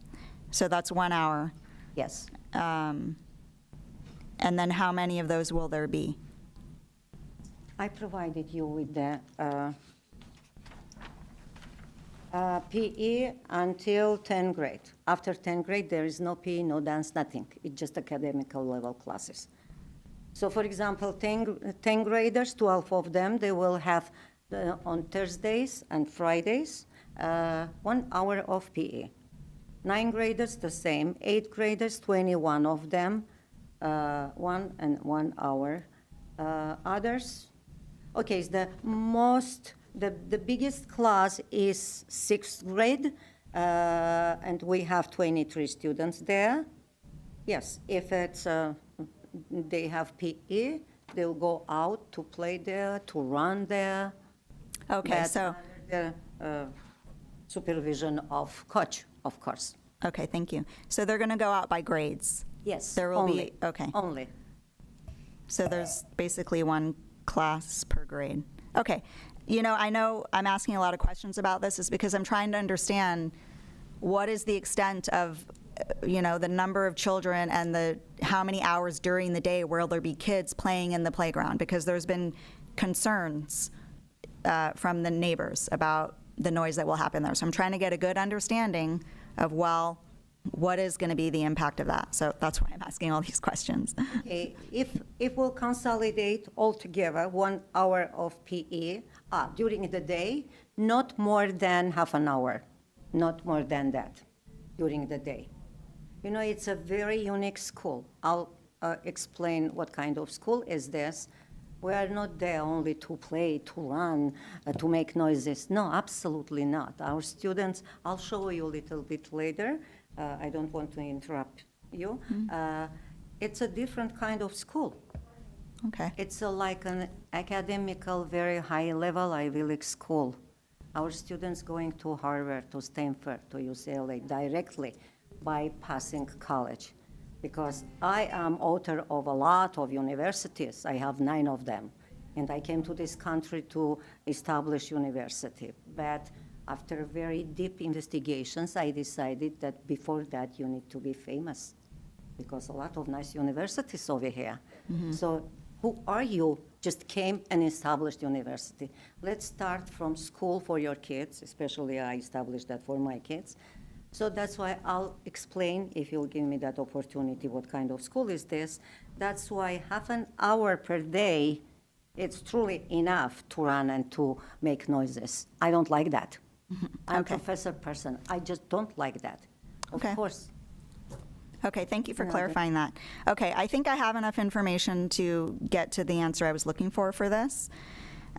So that's 1 hour. Yes. And then how many of those will there be? I provided you with the PE until 10th grade. After 10th grade, there is no PE, no dance, nothing. It's just academical level classes. So for example, 10 graders, 12 of them, they will have on Thursdays and Fridays, 1 hour of PE. 9 graders, the same. 8 graders, 21 of them, 1 and 1 hour. Others, okay, the biggest class is 6th grade, and we have 23 students there. Yes, if it's they have PE, they'll go out to play there, to run there. Okay, But so, under the supervision of coach, of course. okay, thank you. So they're going to go out by grades? Yes, There will only. be, okay. Only. So there's basically 1 class per grade. Okay. You know I'm asking a lot of questions about this is because I'm trying to understand what is the extent of, the number of children and how many hours during the day will there be kids playing in the playground? Because there's been concerns from the neighbors about the noise that will happen there. So I'm trying to get a good understanding of, what is going to be the impact of that? So that's why I'm asking all these questions. Okay, if we'll consolidate all together 1 hour of PE during the day, not more than half an hour, not more than that during the day. It's a very unique school. I'll explain what kind of school is this. We are not there only to play, to run, to make noises. No, absolutely not. Our students, I'll show you a little bit later. I don't want to interrupt you. It's a different kind of school. Okay. It's like an academical, very high level Ivy League school. Our students going to Harvard, to Stanford, to UCLA directly by passing college. Because I am author of a lot of universities. I have 9 of them. And I came to this country to establish university. But after very deep investigations, I decided that before that you need to be famous. Because a lot of nice universities over here. So who are you? Just came and established university. Let's start from school for your kids, especially I established that for my kids. So that's why I'll explain, if you'll give me that opportunity, what kind of school is this. That's why half an hour per day, it's truly enough to run and to make noises. I don't like that. I'm a professor person. I just don't like that. Okay. Of course. Okay, thank you for Yeah, clarifying that. Okay, I think I have enough information to get to the answer I was looking for this.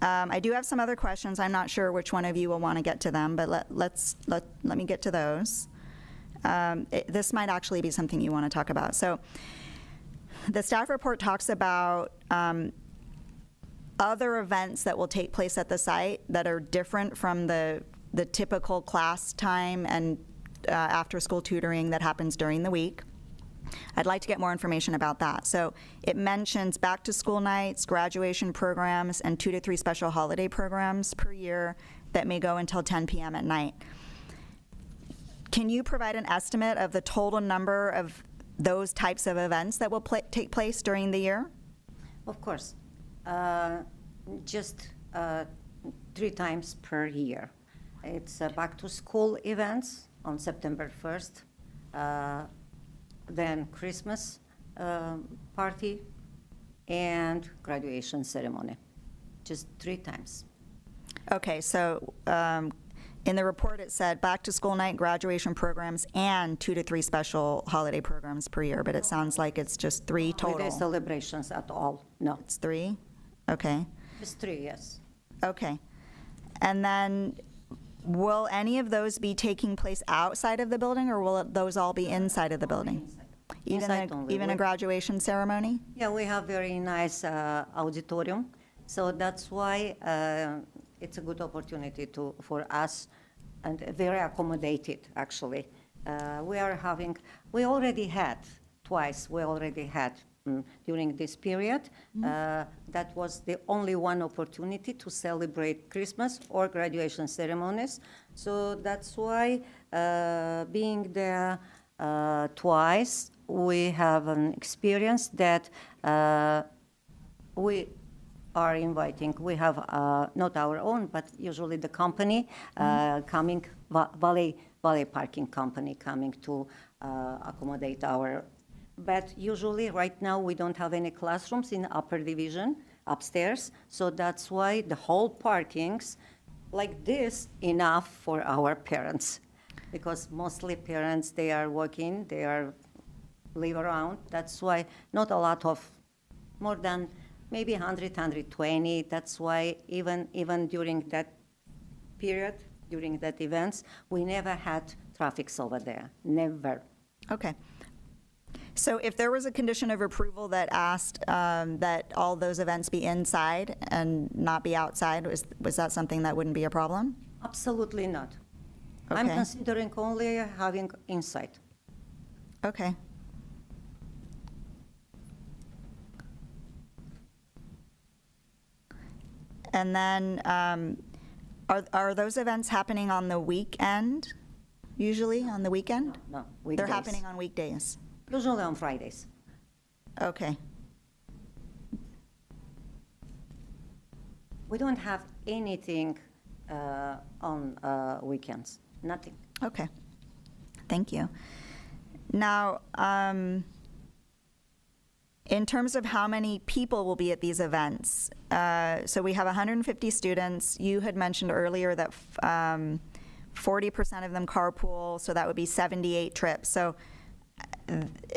I do have some other questions. I'm not sure which one of you will want to get to them, but let me get to those. This might actually be something you want to talk about. So the staff report talks about other events that will take place at the site that are different from the typical class time and after-school tutoring that happens during the week. I'd like to get more information about that. So it mentions back-to-school nights, graduation programs, and 2 to 3 special holiday programs per year that may go until 10 p.m. at night. Can you provide an estimate of the total number of those types of events that will take place during the year? Of course, just 3 times per year. It's back-to-school events on September 1st, then Christmas party, and graduation ceremony. Just 3 times. Okay, so in the report it said back-to-school night, graduation programs, and 2 to 3 special holiday programs per year, but it sounds like it's just 3 total. Holiday celebrations at all, no. It's 3? Okay. Just 3, yes. Okay. And then, will any of those be taking place outside of the building, or will those all be inside of the building? Inside only. Even a graduation ceremony? Yeah, we have very nice auditorium, so that's why it's a good opportunity for us, and very accommodated, actually. We already had twice, during this period. That was the only one opportunity to celebrate Christmas or graduation ceremonies. So that's why, being there twice, we have an experience that we are inviting. We have not our own, but usually the company coming, valet parking company coming to accommodate our. But usually, right now, we don't have any classrooms in upper division upstairs, so that's why the whole parkings like this enough for our parents, because mostly parents, they are working, they are live around. That's why not a lot of, more than maybe 100, 120. That's why even during that period, during that events, we never had traffics over there, never. Okay. So if there was a condition of approval that asked that all those events be inside and not be outside, was that something that wouldn't be a problem? Absolutely not. I'm Okay. considering only having inside. Okay. And then, are those events happening on the weekend, usually, on the weekend? No, They're weekdays. happening on weekdays? Usually on Fridays. Okay. We don't have anything on weekends, nothing. Okay. Thank you. Now, in terms of how many people will be at these events, so we have 150 students. You had mentioned earlier that 40% of them carpool, so that would be 78 trips. So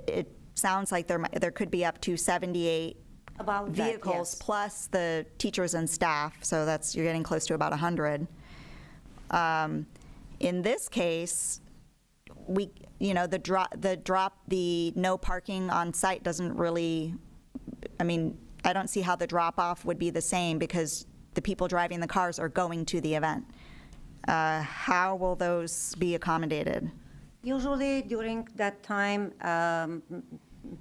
it sounds like there could be up to 78 About that, vehicles yes. plus the teachers and staff, so you're getting close to about 100. In this case, the no parking on site doesn't really, I don't see how the drop-off would be the same because the people driving the cars are going to the event. How will those be accommodated? Usually during that time,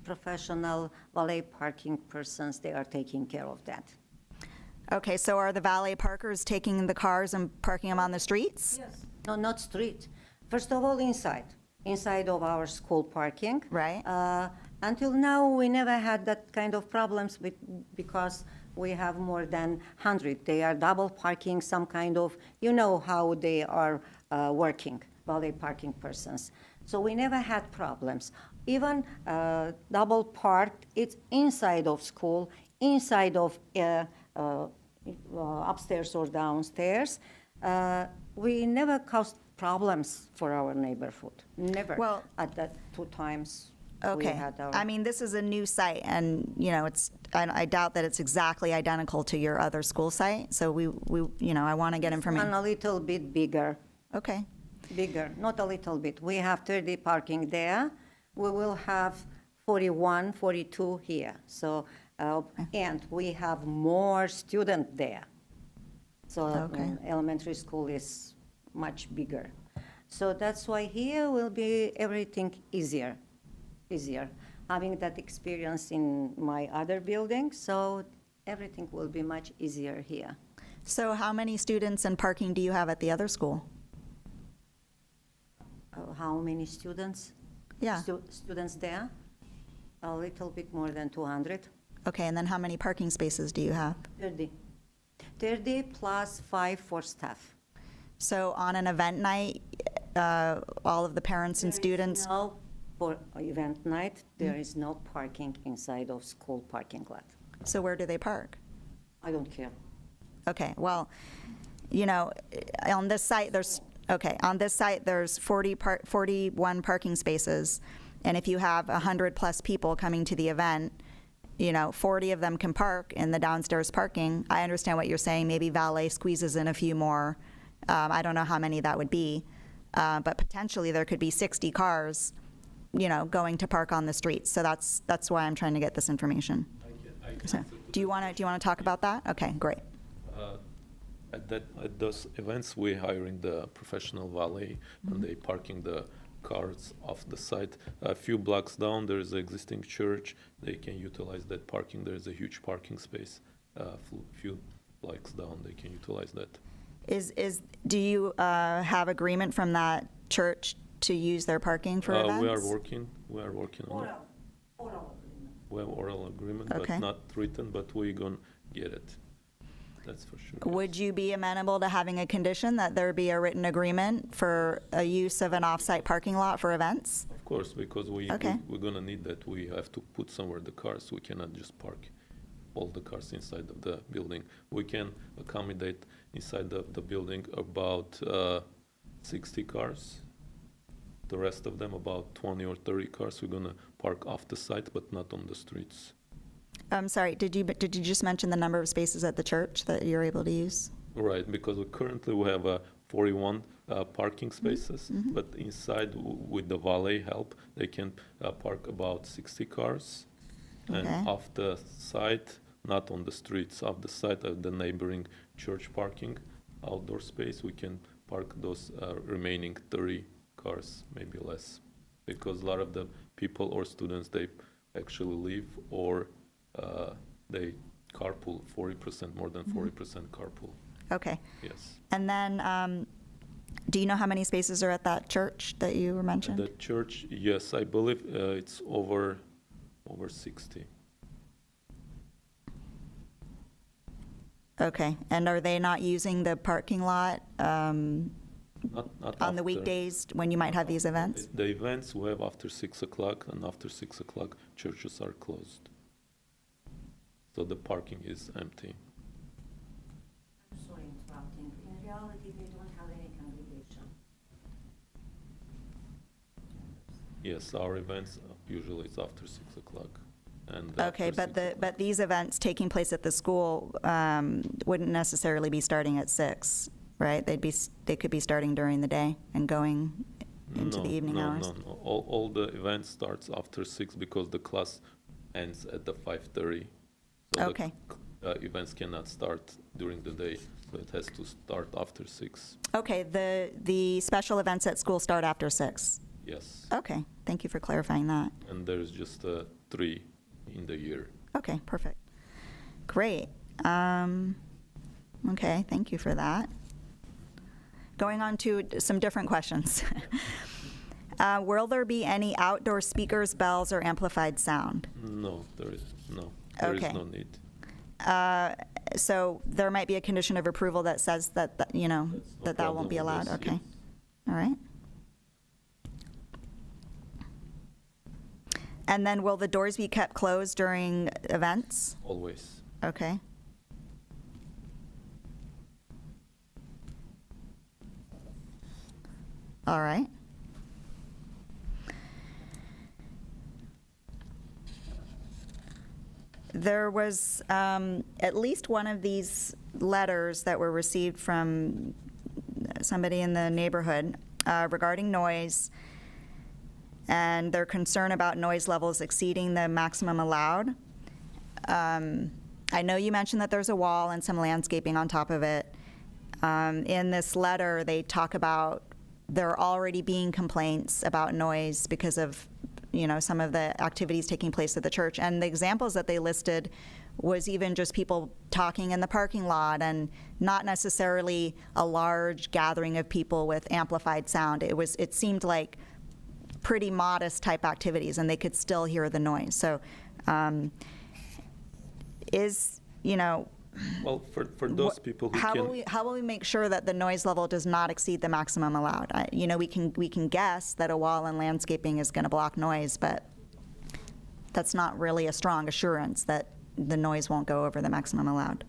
professional valet parking persons, they are taking care of that. Okay, so are the valet parkers taking the cars and parking them on the streets? Yes. No, not street. First of all, inside of our school parking. Right. Until now, we never had that kind of problems because we have more than 100. They are double parking, some kind of, you know how they are working, valet parking persons. So we never had problems. Even double parked, it's inside of school, inside of upstairs or downstairs. We never caused problems for our neighborhood, never. Well- At that 2 times we Okay. had our. This is a new site, and, I doubt that it's exactly identical to your other school site, so I want to get One information. a little bit bigger, Okay. not a little bit. We have 30 parking there. We will have 41, 42 here. So And we have more students there. So Okay. elementary school is much bigger. So that's why here will be everything easier. Having that experience in my other building, so everything will be much easier here. So how many students and parking do you have at the other school? How many students? Yeah. Students there? A little bit more than 200. Okay, and then how many parking spaces do you have? 30. 30 plus 5 for staff. So on an event night, all of the parents and students, No, for event night, there is no parking inside of school parking lot. so where do they park? I don't care. Okay, well, you know, on this site, there's 41 parking spaces, and if you have 100-plus people coming to the event, you know, 40 of them can park in the downstairs parking. I understand what you're saying, maybe valet squeezes in a few more. I don't know how many that would be, but potentially there could be 60 cars, you know, going to park on the streets. So that's why I'm trying to get this information. I can So, answer to do you want to talk about that? Okay, great. At those events, we're hiring the professional valet, and they parking the cars off the site. A few blocks down, there is an existing church. They can utilize that parking. There is a huge parking space. Few blocks down, they can utilize that. Do you have agreement from that church to use their parking for events? We are working on it. We have oral agreement, Okay. but not written, but we're gonna get it. That's for sure. Would you be amenable to having a condition that there be a written agreement for a use of an off-site parking lot for events? Of course, because Okay. we're gonna need that. We have to put somewhere the cars. We cannot just park all the cars inside of the building. We can accommodate inside of the building about 60 cars. The rest of them, about 20 or 30 cars, we're gonna park off the site, but not on the streets. I'm sorry, did you just mention the number of spaces at the church that you're able to use? Right, because currently we have 41 parking spaces, but inside with the valet help, they can park about 60 cars. And Okay. off the site, not on the streets, off the site of the neighboring church parking, outdoor space, we can park those remaining 30 cars, maybe less. Because a lot of the people or students, they actually leave or they carpool, 40%, more than 40% carpool, Okay. yes. And then, do you know how many spaces are at that church that you were mentioned? The church, yes, I believe it's over 60. Okay, and are they not using the parking lot Not on the after. weekdays when you might have these events? The events we have after 6 o'clock, and after 6 o'clock, churches are closed. So the parking is empty. I'm sorry interrupting. In reality, they don't have any congregation. Yes, our events usually it's after 6 o'clock. And Okay, after but 6 o'clock. these events taking place at the school wouldn't necessarily be starting at 6, right? They could be starting during the day and going into the evening hours? No. All the events starts after 6 because the class ends at the 5:30. So Okay. the events cannot start during the day, so it has to start after 6. Okay, the special events at school start after 6? Yes. Okay, thank you for clarifying that. And there's just 3 in the year. Okay, perfect. Great. Okay, thank you for that. Going on to some different questions. Will there be any outdoor speakers, bells, or amplified sound? No, there is Okay. no need. So there might be a condition of approval that says that you know, That's no that won't be problem allowed? with this, Okay. yes. All right. And then will the doors be kept closed during events? Always. Okay. All right. There was at least one of these letters that were received from somebody in the neighborhood regarding noise and their concern about noise levels exceeding the maximum allowed. I know you mentioned that there's a wall and some landscaping on top of it. In this letter, they talk about there already being complaints about noise because of, some of the activities taking place at the church. And the examples that they listed was even just people talking in the parking lot and not necessarily a large gathering of people with amplified sound. It seemed like pretty modest type activities, and they could still hear the noise. So, Well, for those people who how will we make sure that the noise level does not exceed the maximum allowed? We can guess that a wall and landscaping is going to block noise, but that's not really a strong assurance that the noise won't go over the maximum allowed.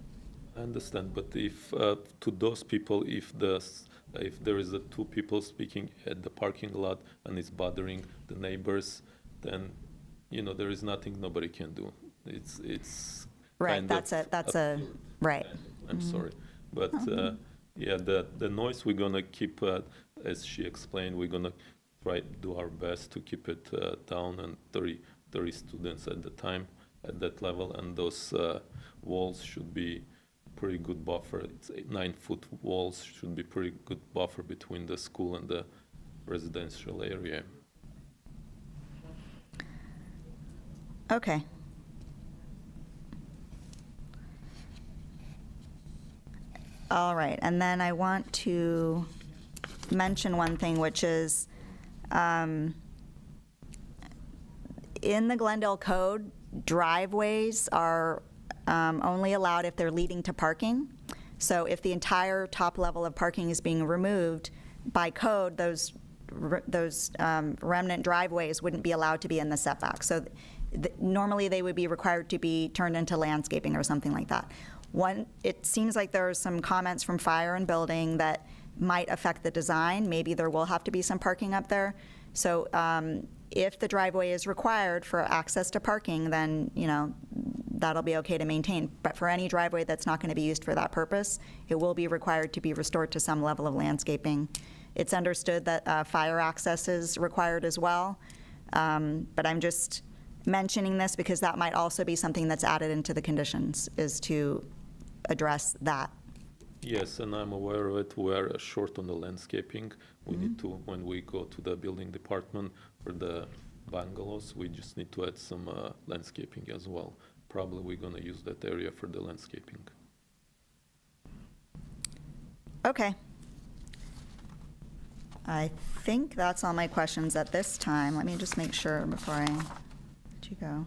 I understand, but if to those people, if there is two people speaking at the parking lot and it's bothering the neighbors, then there is nothing nobody can do. It's Right. kind That's of a right. I'm sorry, but yeah, the noise we're gonna keep, as she explained, we're gonna try to do our best to keep it down, and 30 students at the time at that level, and those walls should be pretty good buffer. It's 9-foot walls should be pretty good buffer between the school and the residential area. Okay. All right, and then I want to mention one thing, which is in the Glendale Code, driveways are only allowed if they're leading to parking. So if the entire top level of parking is being removed, by code, those remnant driveways wouldn't be allowed to be in the setback. So normally they would be required to be turned into landscaping or something like that. It seems like there are some comments from fire and building that might affect the design. Maybe there will have to be some parking up there. So if the driveway is required for access to parking, then, that'll be okay to maintain. But for any driveway that's not going to be used for that purpose, it will be required to be restored to some level of landscaping. It's understood that fire access is required as well. But I'm just mentioning this because that might also be something that's added into the conditions, is to address that. Yes, and I'm aware of it. We're short on the landscaping. We need to, when we go to the building department for the bungalows, we just need to add some landscaping as well. Probably we're going to use that area for the landscaping. Okay. I think that's all my questions at this time. Let me just make sure before I let you go.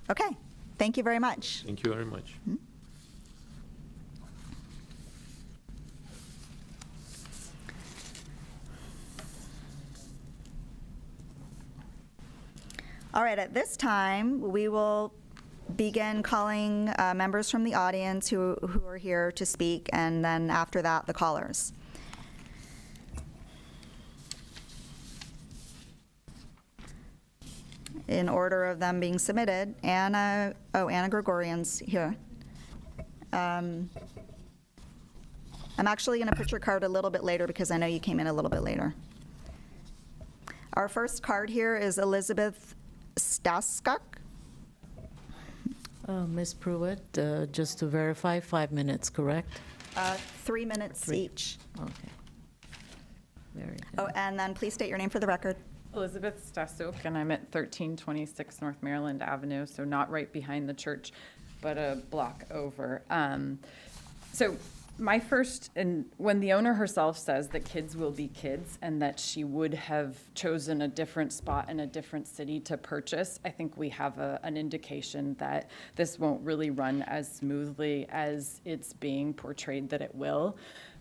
Okay, thank you very much. Thank you very much. All right, at this time, we will begin calling members from the audience who are here to speak, and then after that, the callers. In order of them being submitted, Anna Gregorian's here. I'm actually going to put your card a little bit later because I know you came in a little bit later. Our first card here is Elizabeth Staskuk. Ms. Pruitt, just to verify, 5 minutes, correct? 3 minutes each. Okay. Very good. Oh, and then please state your name for the record. Elizabeth Stasuk, and I'm at 1326 North Maryland Avenue, so not right behind the church, but a block over. So my first, and when the owner herself says that kids will be kids and that she would have chosen a different spot in a different city to purchase, I think we have an indication that this won't really run as smoothly as it's being portrayed that it will.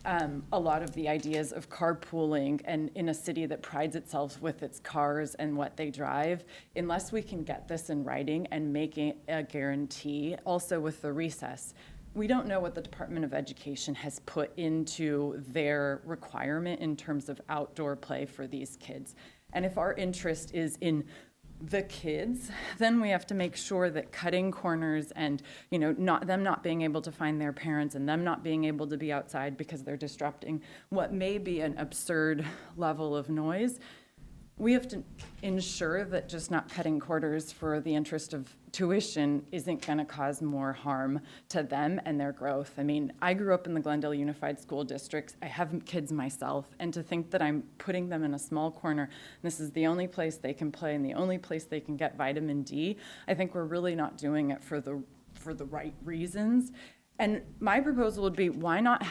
A lot of the ideas of carpooling, and in a city that prides itself with its cars and what they drive, unless we can get this in writing and make it a guarantee, also with the recess, we don't know what the Department of Education has put into their requirement in terms of outdoor play for these kids. And if our interest is in the kids, then we have to make sure that cutting corners and, not being able to find their parents and them not being able to be outside because they're disrupting what may be an absurd level of noise we have to ensure that just not cutting quarters for the interest of tuition isn't going to cause more harm to them and their growth. I mean, I grew up in the Glendale Unified School District. I have kids myself, and to think that I'm putting them in a small corner, this is the only place they can play and the only place they can get vitamin D, I think we're really not doing it for the right reasons. And my proposal would be, why not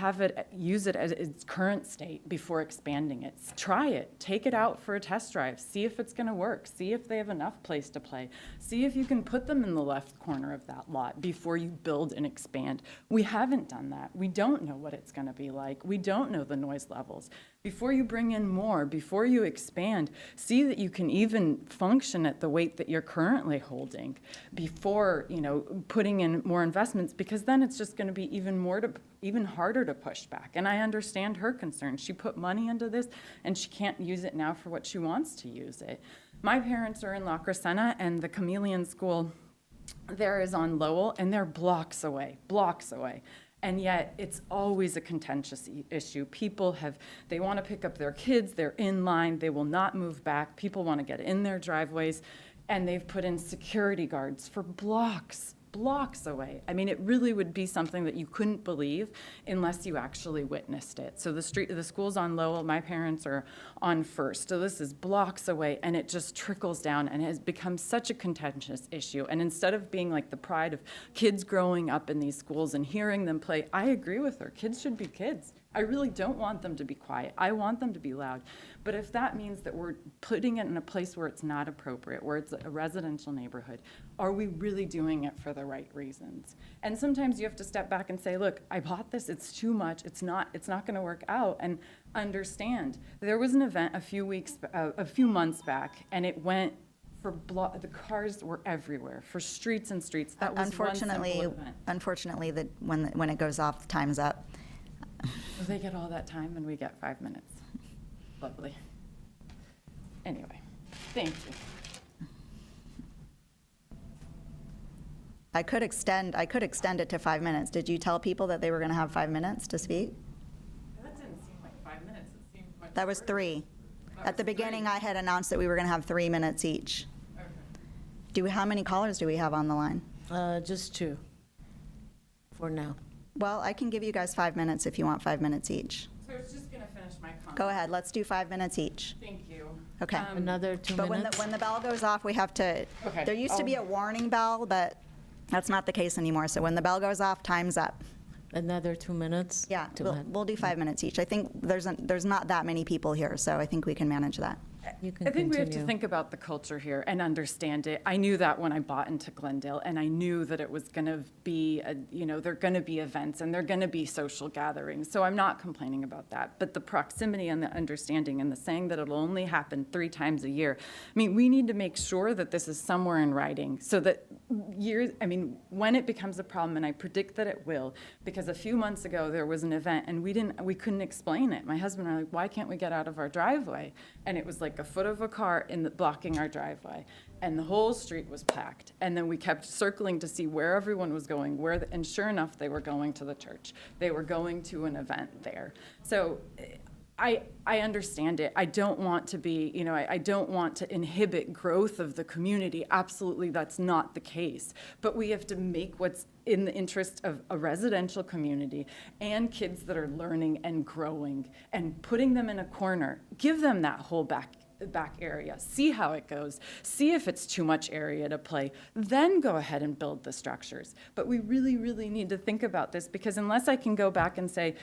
use it at its current state before expanding it? Try it, take it out for a test drive, see if it's gonna work, see if they have enough place to play, see if you can put them in the left corner of that lot before you build and expand. We haven't done that. We don't know what it's gonna be like. We don't know the noise levels. Before you bring in more, before you expand, see that you can even function at the weight that you're currently holding before, putting in more investments, because then it's just going to be even harder to push back. And I understand her concern. She put money into this and she can't use it now for what she wants to use it. My parents are in La Crescenta, and the Chameleon School there is on Lowell, and they're blocks away. And yet, it's always a contentious issue. People they want to pick up their kids, they're in line, they will not move back. People want to get in their driveways, and they've put in security guards for blocks away. I mean, it really would be something that you couldn't believe unless you actually witnessed it. So the school's on Lowell, my parents are on First. So this is blocks away, and it just trickles down and has become such a contentious issue. And instead of being like the pride of kids growing up in these schools and hearing them play, I agree with her. Kids should be kids. I really don't want them to be quiet. I want them to be loud. But if that means that we're putting it in a place where it's not appropriate, where it's a residential neighborhood, are we really doing it for the right reasons? And sometimes you have to step back and say, look, I bought this, it's too much, it's not gonna work out, and understand. There was an event a few months back, and it went for the cars were everywhere, for streets and streets. That was one simple event. Unfortunately, when it goes off, time's up. They get all that time and we get 5 minutes. Lovely. Anyway, thank you. I could extend it to 5 minutes. Did you tell people that they were going to have 5 minutes to speak? That didn't seem like 5 minutes. It seemed much That was shorter. 3. That At the was 3. beginning, I had announced that we were going to have 3 minutes each. Okay. How many callers do we have on the line? Just 2 for now. Well, I can give you guys 5 minutes if you want 5 minutes each. So I was just gonna finish my comment. Go ahead, let's do 5 minutes each. Thank you. Okay. Another 2 But minutes? when the bell goes off, we have to, Okay, there used to be a warning bell, but that's not the case anymore. So when the bell goes off, time's up. Another 2 minutes? Yeah, to we'll add. we'll do 5 minutes each. I think there's not that many people here, so I think we can manage that. You can I think we have to continue. think about the culture here and understand it. I knew that when I bought into Glendale, and I knew that it was going to be, there are going to be events and there are going to be social gatherings. So I'm not complaining about that. But the proximity and the understanding and the saying that it'll only happen 3 times a year, I mean, we need to make sure that this is somewhere in writing so that when it becomes a problem, and I predict that it will, because a few months ago there was an event and we couldn't explain it. My husband and I were like, why can't we get out of our driveway? And it was like a foot of a car blocking our driveway, and the whole street was packed. And then we kept circling to see where everyone was going, and sure enough, they were going to the church. They were going to an event there. So I understand it. I don't want to be, I don't want to inhibit growth of the community. Absolutely, that's not the case. But we have to make what's in the interest of a residential community and kids that are learning and growing, and putting them in a corner. Give them that whole back area, see how it goes, see if it's too much area to play, then go ahead and build the structures. But we really, really need to think about this, because unless I can go back and say,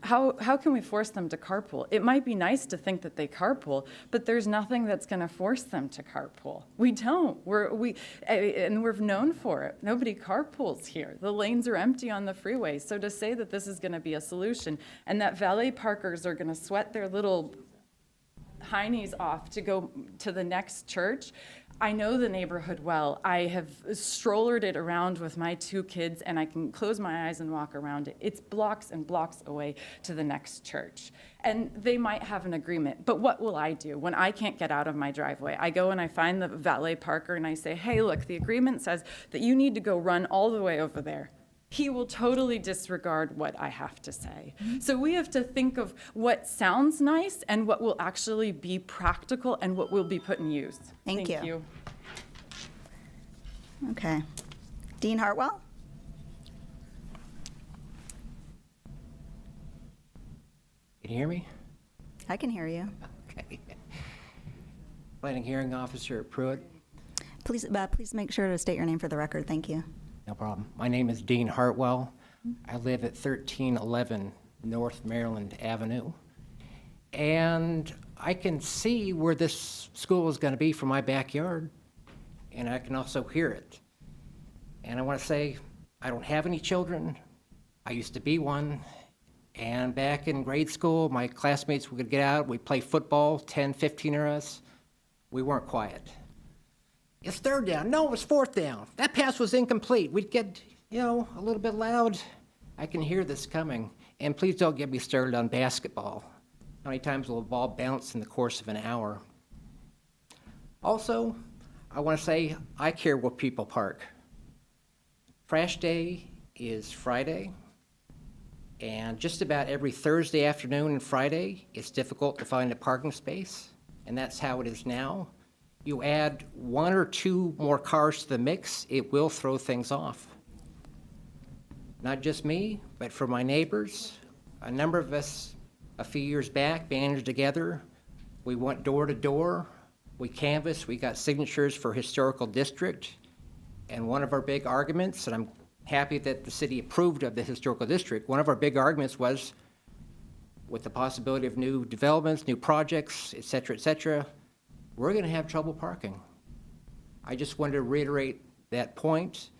how can we force them to carpool? It might be nice to think that they carpool, but there's nothing that's going to force them to carpool. We don't. And we're known for it. Nobody carpools here. The lanes are empty on the freeway. So to say that this is going to be a solution and that valet parkers are going to sweat their little heinies off to go to the next church. I know the neighborhood well. I have strollered it around with my 2 kids, and I can close my eyes and walk around it. It's blocks and blocks away to the next church. And they might have an agreement, but what will I do when I can't get out of my driveway? I go and I find the valet parker and I say, hey, look, the agreement says that you need to go run all the way over there. he will totally disregard what I have to say. So we have to think of what sounds nice and what will actually be practical and what will be put in use. Thank you. Okay. Dean Hartwell? Can you hear me? I can hear you. Okay. Planning Hearing Officer Pruitt. Please make sure to state your name for the record. Thank you. No problem. My name is Dean Hartwell. I live at 1311 North Maryland Avenue. And I can see where this school is going to be from my backyard, and I can also hear it. And I want to say, I don't have any children. I used to be one. And back in grade school, my classmates would get out, we'd play football, 10, 15 of us. We weren't quiet. It's third down. No, it's fourth down. That pass was incomplete. We'd get, a little bit loud. I can hear this coming. And please don't get me started on basketball. How many times will a ball bounce in the course of an hour? Also, I want to say I care where people park. Trash day is Friday. And just about every Thursday afternoon and Friday, it's difficult to find a parking space. And that's how it is now. You add 1 or 2 more cars to the mix, it will throw things off. Not just me, but for my neighbors. A number of us, a few years back, banded together. We went door to door. We canvassed. We got signatures for historical district. And one of our big arguments, and I'm happy that the city approved of the historical district, one of our big arguments was, with the possibility of new developments, new projects, et cetera, we're going to have trouble parking. I just wanted to reiterate that point,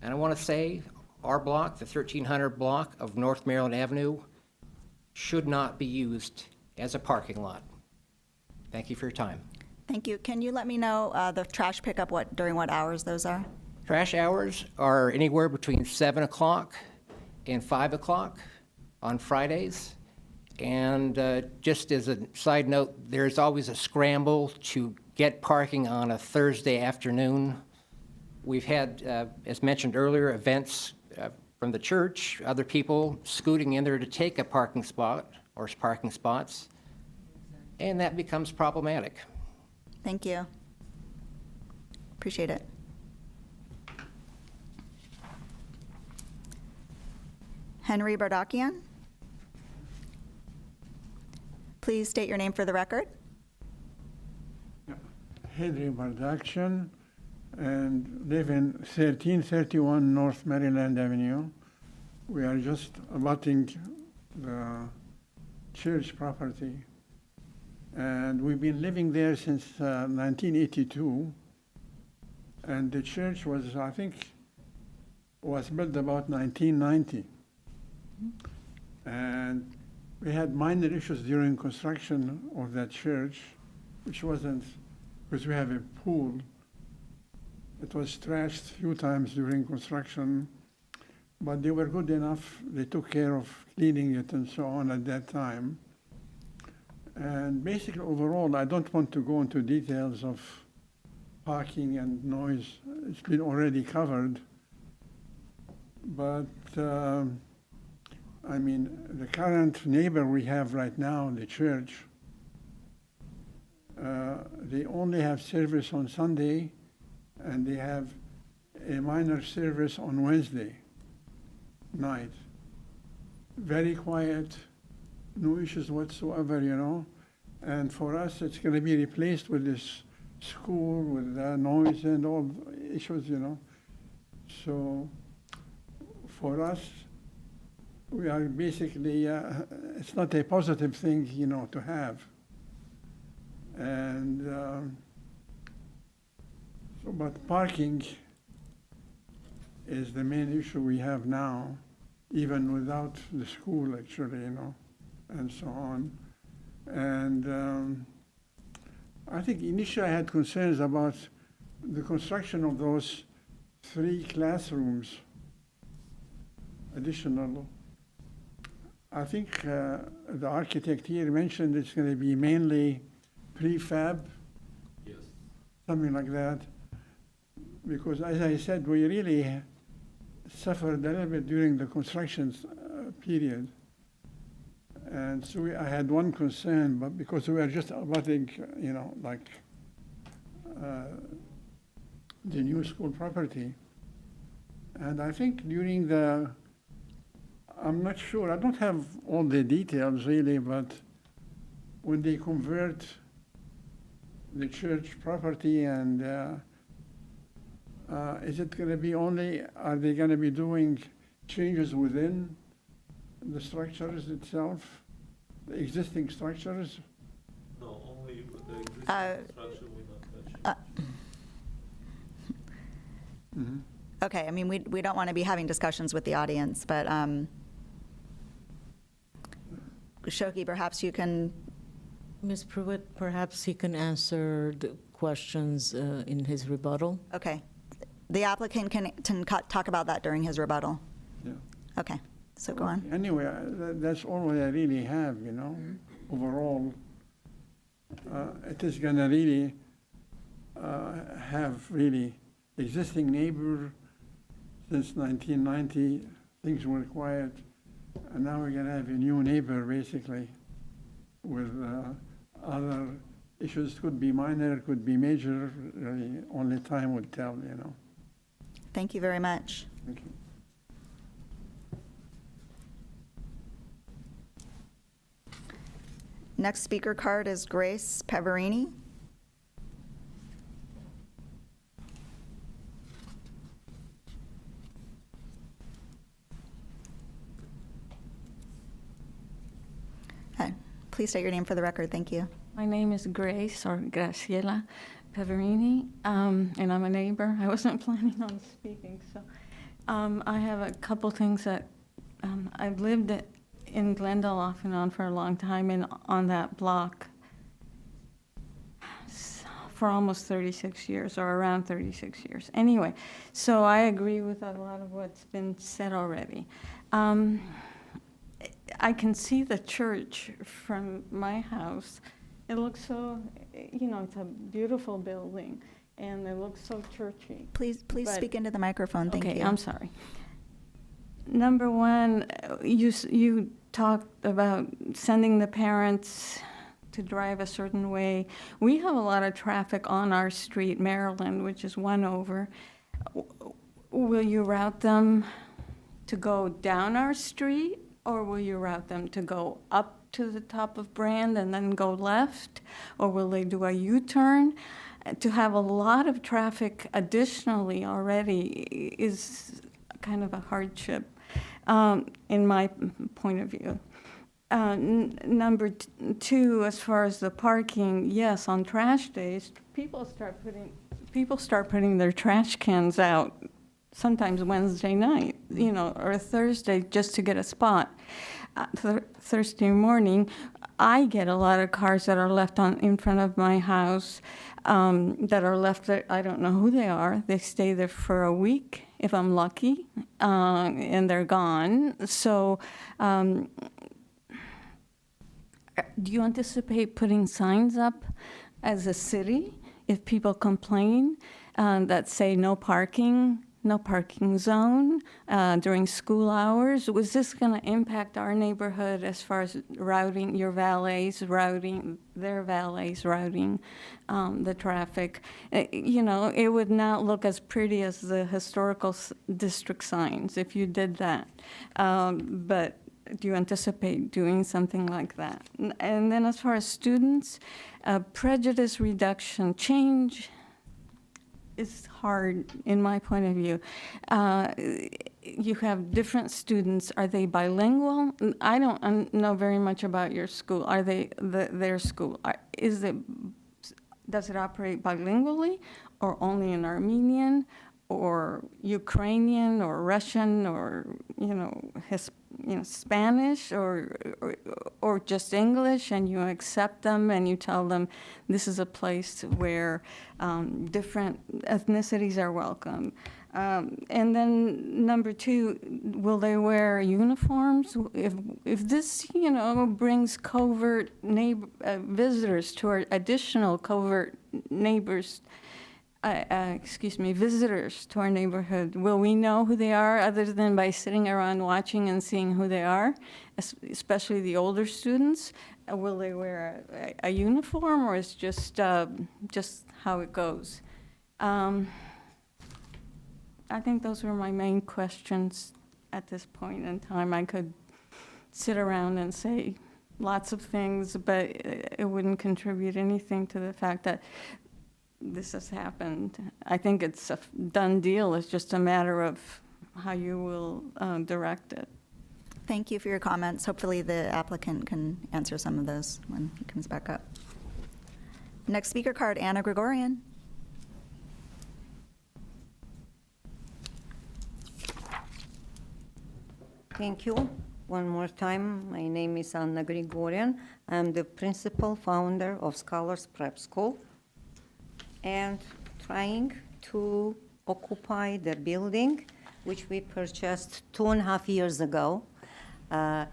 and I want to say our block, the 1300 block of North Maryland Avenue, should not be used as a parking lot. Thank you for your time. Thank you. Can you let me know the trash pickup, during what hours those are? Trash hours are anywhere between 7 o'clock and 5 o'clock on Fridays. And just as a side note, there's always a scramble to get parking on a Thursday afternoon. We've had, as mentioned earlier, events from the church, other people scooting in there to take a parking spot or parking spots, and that becomes problematic. Thank you. Appreciate it. Henry Bardakian? Please state your name for the record. Henry Bardakian, and live in 1331 North Maryland Avenue. We are just abutting the church property. And we've been living there since 1982. And the church was, I think, was built about 1990. And we had minor issues during construction of that church, which wasn't, because we have a pool. It was trashed a few times during construction, but they were good enough. They took care of cleaning it and so on at that time. And basically, overall, I don't want to go into details of parking and noise. It's been already covered. But I mean, the current neighbor we have right now, the church, they only have service on Sunday, and they have a minor service on Wednesday night. Very quiet, no issues whatsoever, And for us, it's going to be replaced with this school, with noise and all issues, So for us, we are basically, it's not a positive thing, to have. And, but parking is the main issue we have now, even without the school, actually, and so on. And I think initially I had concerns about the construction of those 3 classrooms, additional. I think the architect here mentioned it's going to be mainly prefab, something like that. Because as I said, we really suffered a little bit during the construction period. And so I had one concern, but because we were just abutting, like the new school property. And I think during I'm not sure, I don't have all the details really, but when they convert the church property and is it going to be are they going to be doing changes within the structures itself, the existing structures? No, only the existing Uh, construction we not touch. Okay, I mean, we don't want to be having discussions with the audience, but Shoki, perhaps you can, Ms. Pruitt, perhaps he can answer the questions in his rebuttal. okay. The applicant can talk about that during his rebuttal. Yeah. Okay, so go on. Anyway, that's all I really have, overall. It is gonna really have really existing neighbor since 1990, things were quiet, and now we're gonna have a new neighbor basically with other issues, could be minor, could be major, really only time would tell, Thank you very much. Thank you. Next speaker card is Grace Peverini. Hi. Please state your name for the record. Thank you. My name is Grace, or Graciela Peverini, and I'm a neighbor. I wasn't planning on speaking, so I have a couple things that I've lived in Glendale off and on for a long time, and on that block for almost 36 years, or around 36 years. Anyway, so I agree with a lot of what's been said already. I can see the church from my house. It looks so, it's a beautiful building, and it looks so churchy. Please But- speak into the microphone. Thank you. Okay, I'm sorry. Number one, you talked about sending the parents to drive a certain way. We have a lot of traffic on our street, Maryland, which is one over. Will you route them to go down our street, or will you route them to go up to the top of Brand and then go left? Or will they do a U-turn? To have a lot of traffic additionally already is kind of a hardship, in my point of view. Number two, as far as the parking, yes, on trash days, people start putting their trash cans out sometimes Wednesday night, or Thursday just to get a spot. Thursday morning, I get a lot of cars that are left in front of my house, that are left there. I don't know who they are. They stay there for a week, if I'm lucky, and they're gone. So, do you anticipate putting signs up as a city if people complain that say no parking zone during school hours? Was this going to impact our neighborhood as far as routing their valets routing the traffic? It would not look as pretty as the historical district signs if you did that. But do you anticipate doing something like that? And then as far as students, prejudice reduction, change is hard in my point of view. You have different students. Are they bilingual? I don't know very much about your school. Are they their school? Does it operate bilingually, or only in Armenian, or Ukrainian, or Russian, or Spanish, or just English, and you accept them and you tell them this is a place where different ethnicities are welcome. And then number two, will they wear uniforms? If this, brings covert visitors to our additional covert neighbors, visitors to our neighborhood, will we know who they are other than by sitting around watching and seeing who they are, especially the older students? Will they wear a uniform, or is just how it goes? I think those were my main questions at this point in time. I could sit around and say lots of things, but it wouldn't contribute anything to the fact that this has happened. I think it's a done deal. It's just a matter of how you will direct it. Thank you for your comments. Hopefully, the applicant can answer some of those when he comes back up. Next speaker card, Anna Gregorian. Thank you. One more time, my name is Anna Grigorian. I'm the principal founder of Scholars Prep School and trying to occupy the building which we purchased 2.5 years ago,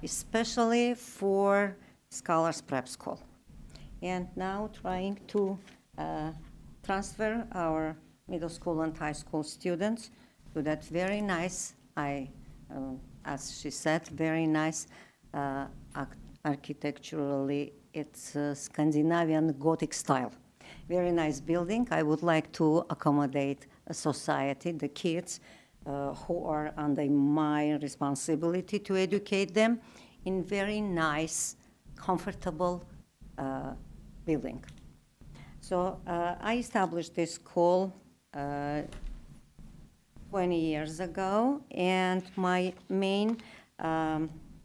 especially for Scholars Prep School. And now trying to transfer our middle school and high school students to that very nice, as she said, very nice architecturally, it's Scandinavian Gothic style. Very nice building. I would like to accommodate a society, the kids who are under my responsibility to educate them in very nice, comfortable building. So I established this school 20 years ago, and my main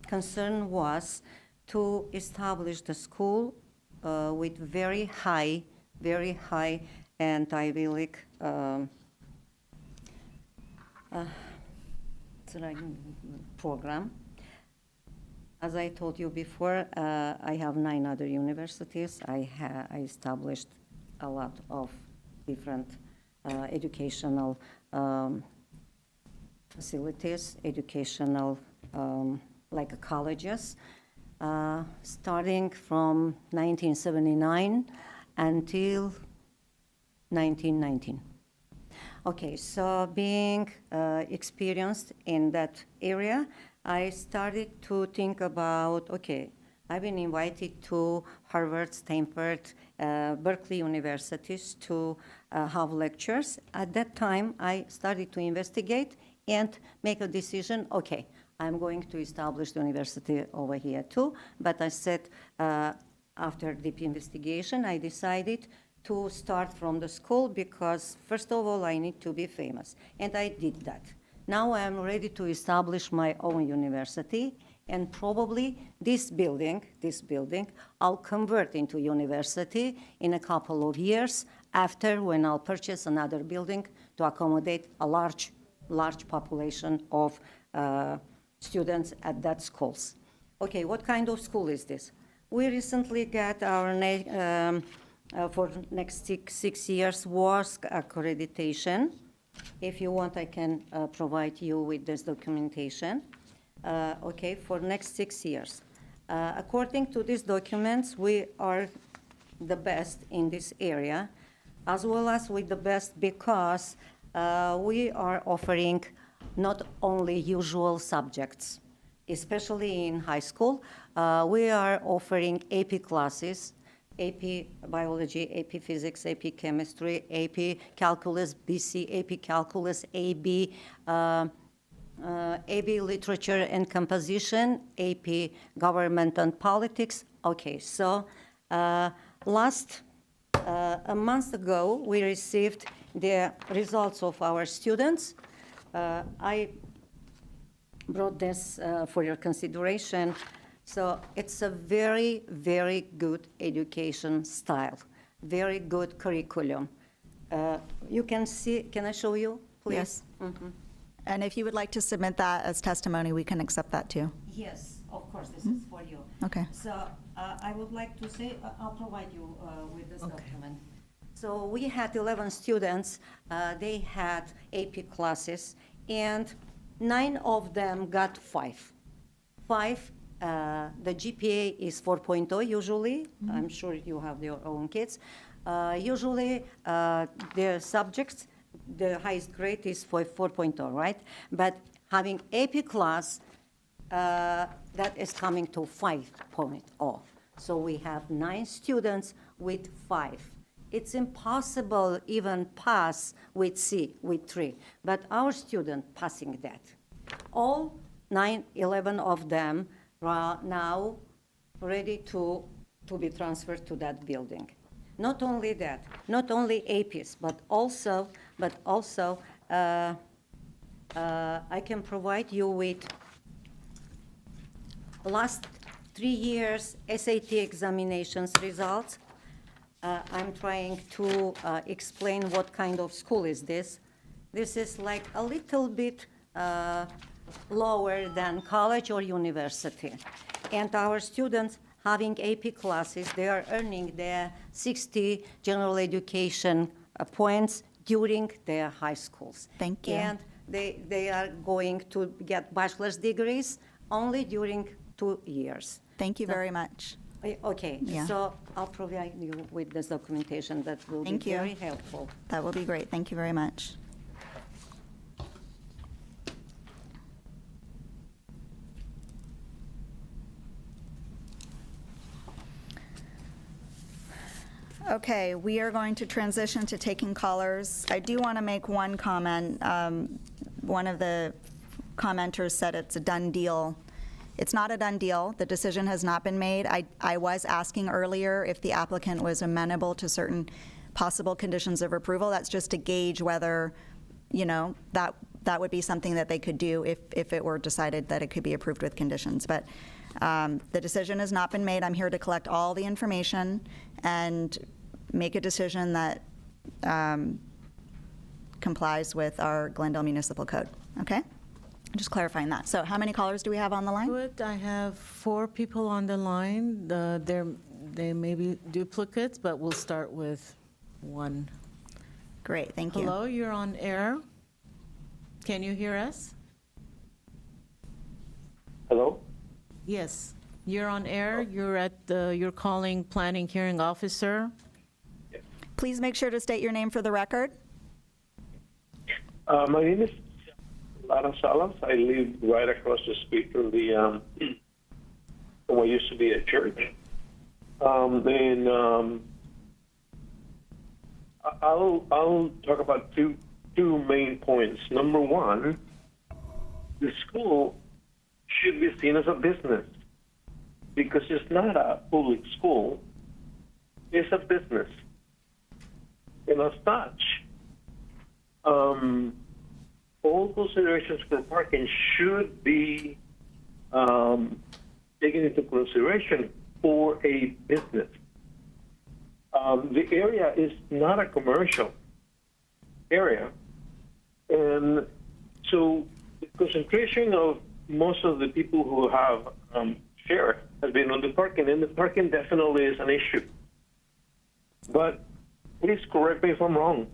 concern was to establish the school with very high and Ivy League program. As I told you before, I have 9 other universities. I established a lot of different educational facilities, educational like colleges, starting from 1979 until 1919. Okay, so being experienced in that area, I started to think about, okay, I've been invited to Harvard, Stanford, Berkeley universities to have lectures. At that time, I started to investigate and make a decision, okay, I'm going to establish the university over here too. But I said, after deep investigation, I decided to start from the school because, first of all, I need to be famous. And I did that. Now I'm ready to establish my own university, and probably this building, I'll convert into university in a couple of years after, when I'll purchase another building to accommodate a large population of students at that schools. Okay, what kind of school is this? We recently got our for next six years WASC accreditation. If you want, I can provide you with this documentation. Okay, for next 6 years. According to these documents, we are the best in this area, as well as with the best because we are offering not only usual subjects, especially in high school. We are offering AP classes, AP Biology, AP Physics, AP Chemistry, AP Calculus, BC, AP Calculus, AB Literature and Composition, AP Government and Politics. Okay, so a month ago, we received the results of our students. I brought this for your consideration. So it's a very, very good education style, very good curriculum. You can see, can I show you, please? Yes. Mm-hmm. And if you would like to submit that as testimony, we can accept that too. Yes, of course, this is for you. Okay. So I would like to say, I'll provide you with this document. So we had 11 students. They had AP classes, and 9 of them got 5. The GPA is 4.0 usually. I'm sure you have your own kids. Usually, the subjects, the highest grade is for 4.0, right? But having AP class, that is coming to 5.0. So we have 9 students with 5. It's impossible even pass with C, with 3, but our student passing that. All 11 of them are now ready to be transferred to that building. Not only that, not only APs, but also I can provide you with last 3 years SAT examinations results. I'm trying to explain what kind of school is this. This is like a little bit lower than college or university. And our students having AP classes, they are earning their 60 general education points during their high schools. Thank you. And they are going to get bachelor's degrees only during 2 years. Thank you very much. Okay, Yeah. so I'll provide you with this documentation that will Thank be you. very helpful. That will be great. Thank you very much. Okay, we are going to transition to taking callers. I do want to make one comment. One of the commenters said it's a done deal. It's not a done deal. The decision has not been made. I was asking earlier if the applicant was amenable to certain possible conditions of approval. That's just to gauge whether, you know, that would be something that they could do if it were decided that it could be approved with conditions. But the decision has not been made. I'm here to collect all the information and make a decision that complies with our Glendale Municipal Code. Okay? Just clarifying that. So how many callers do we have on the line? Good, I have 4 people on the line. They may be duplicates, but we'll start with 1. Great, thank you. Hello, you're on air. Can you hear us? Hello? Yes, you're on air. You're calling planning hearing officer. Please make sure to state your name for the record. My name is Lara Salas. I live right across the street from from what used to be a church. I'll talk about two main points. Number one, the school should be seen as a business because it's not a public school. It's a business. And as such, all considerations for parking should be taken into consideration for a business. The area is not a commercial area, and so the concentration of most of the people who have shared has been on the parking, and the parking definitely is an issue. But please correct me if I'm wrong.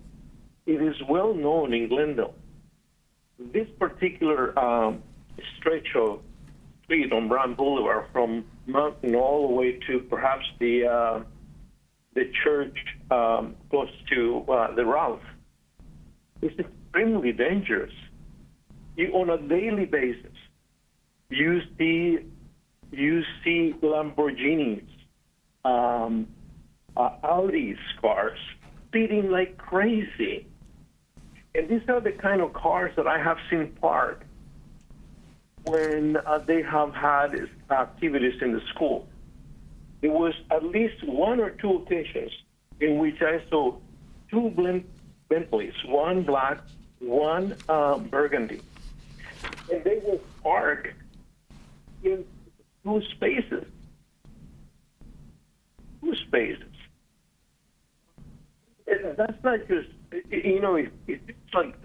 It is well known in Glendale. This particular stretch of street on Brown Boulevard, from Mountain all the way to perhaps the church close to the Ralph, is extremely dangerous. On a daily basis, you see Lamborghinis, Audi cars speeding like crazy. And these are the kind of cars that I have seen parked when they have had activities in the school. There was at least 1 or 2 occasions in which I saw 2 Bentleys, one black, one burgundy. And they were parked in 2 spaces. 2 spaces. And that's not just, it's like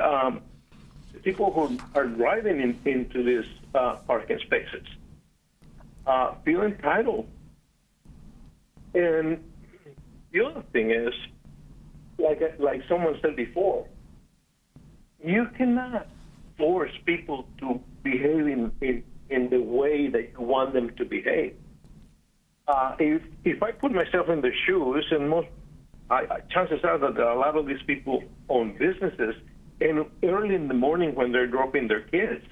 people who are driving into these parking spaces feel entitled. And the other thing is, like someone said before, you cannot force people to behave in the way that you want them to behave. If I put myself in the shoes, and chances are that a lot of these people own businesses, and early in the morning when they're dropping their kids,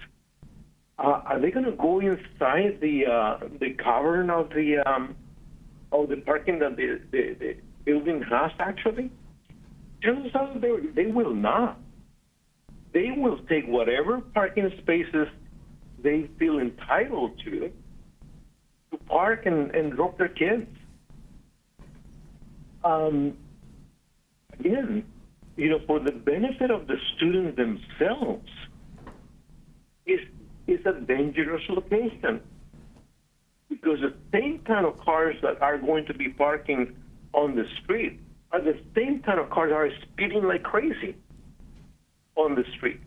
are they going to go inside the cavern of the parking that the building has? Actually, chances are they will not. They will take whatever parking spaces they feel entitled to park and drop their kids. Again, for the benefit of the students themselves, it's a dangerous location. Because the same kind of cars that are going to be parking on the street are the same kind of cars that are speeding like crazy on the street.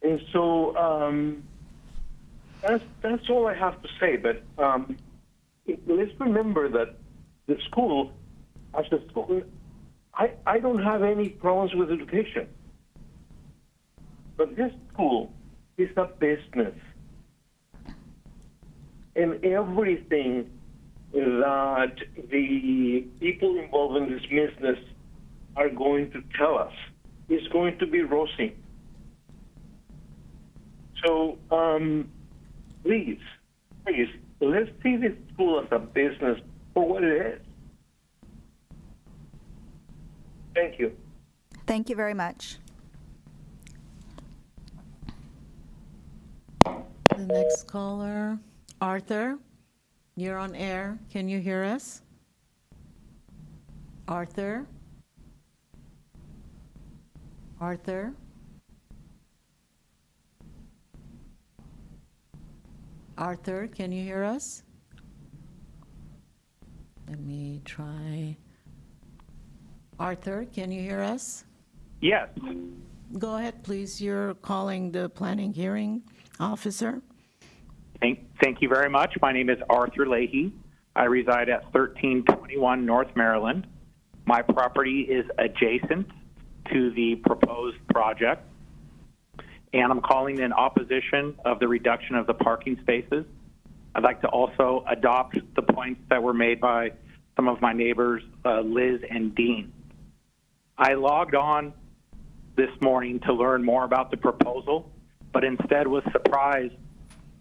And so that's all I have to say. But let's remember that the school, as a school, I don't have any problems with education. But this school is a business. And everything that the people involved in this business are going to tell us is going to be rosy. So please, let's see this school as a business for what it is. Thank you. Thank you very much. The next caller, Arthur, you're on air. Can you hear us? Arthur? Arthur? Arthur, can you hear us? Let me try. Arthur, can you hear us? Yes. Go ahead, please. You're calling the planning hearing officer. Thank you very much. My name is Arthur Leahy. I reside at 1321 North Maryland. My property is adjacent to the proposed project, and I'm calling in opposition of the reduction of the parking spaces. I'd like to also adopt the points that were made by some of my neighbors, Liz and Dean. I logged on this morning to learn more about the proposal, but instead was surprised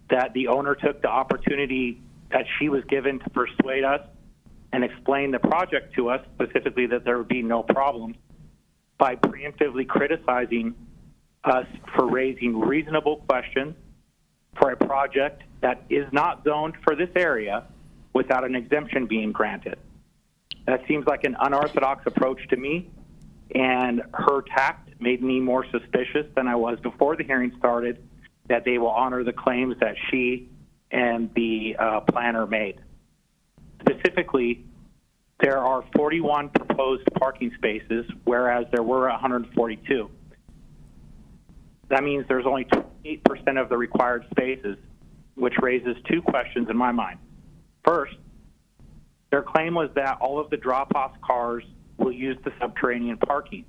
that the owner took the opportunity that she was given to persuade us and explain the project to us, specifically that there would be no problems, by preemptively criticizing us for raising reasonable questions for a project that is not zoned for this area without an exemption being granted. That seems like an unorthodox approach to me, and her tact made me more suspicious than I was before the hearing started that they will honor the claims that she and the planner made. Specifically, there are 41 proposed parking spaces, whereas there were 142. That means there's only 28% of the required spaces, which raises two questions in my mind. First, their claim was that all of the drop-off cars will use the subterranean parking.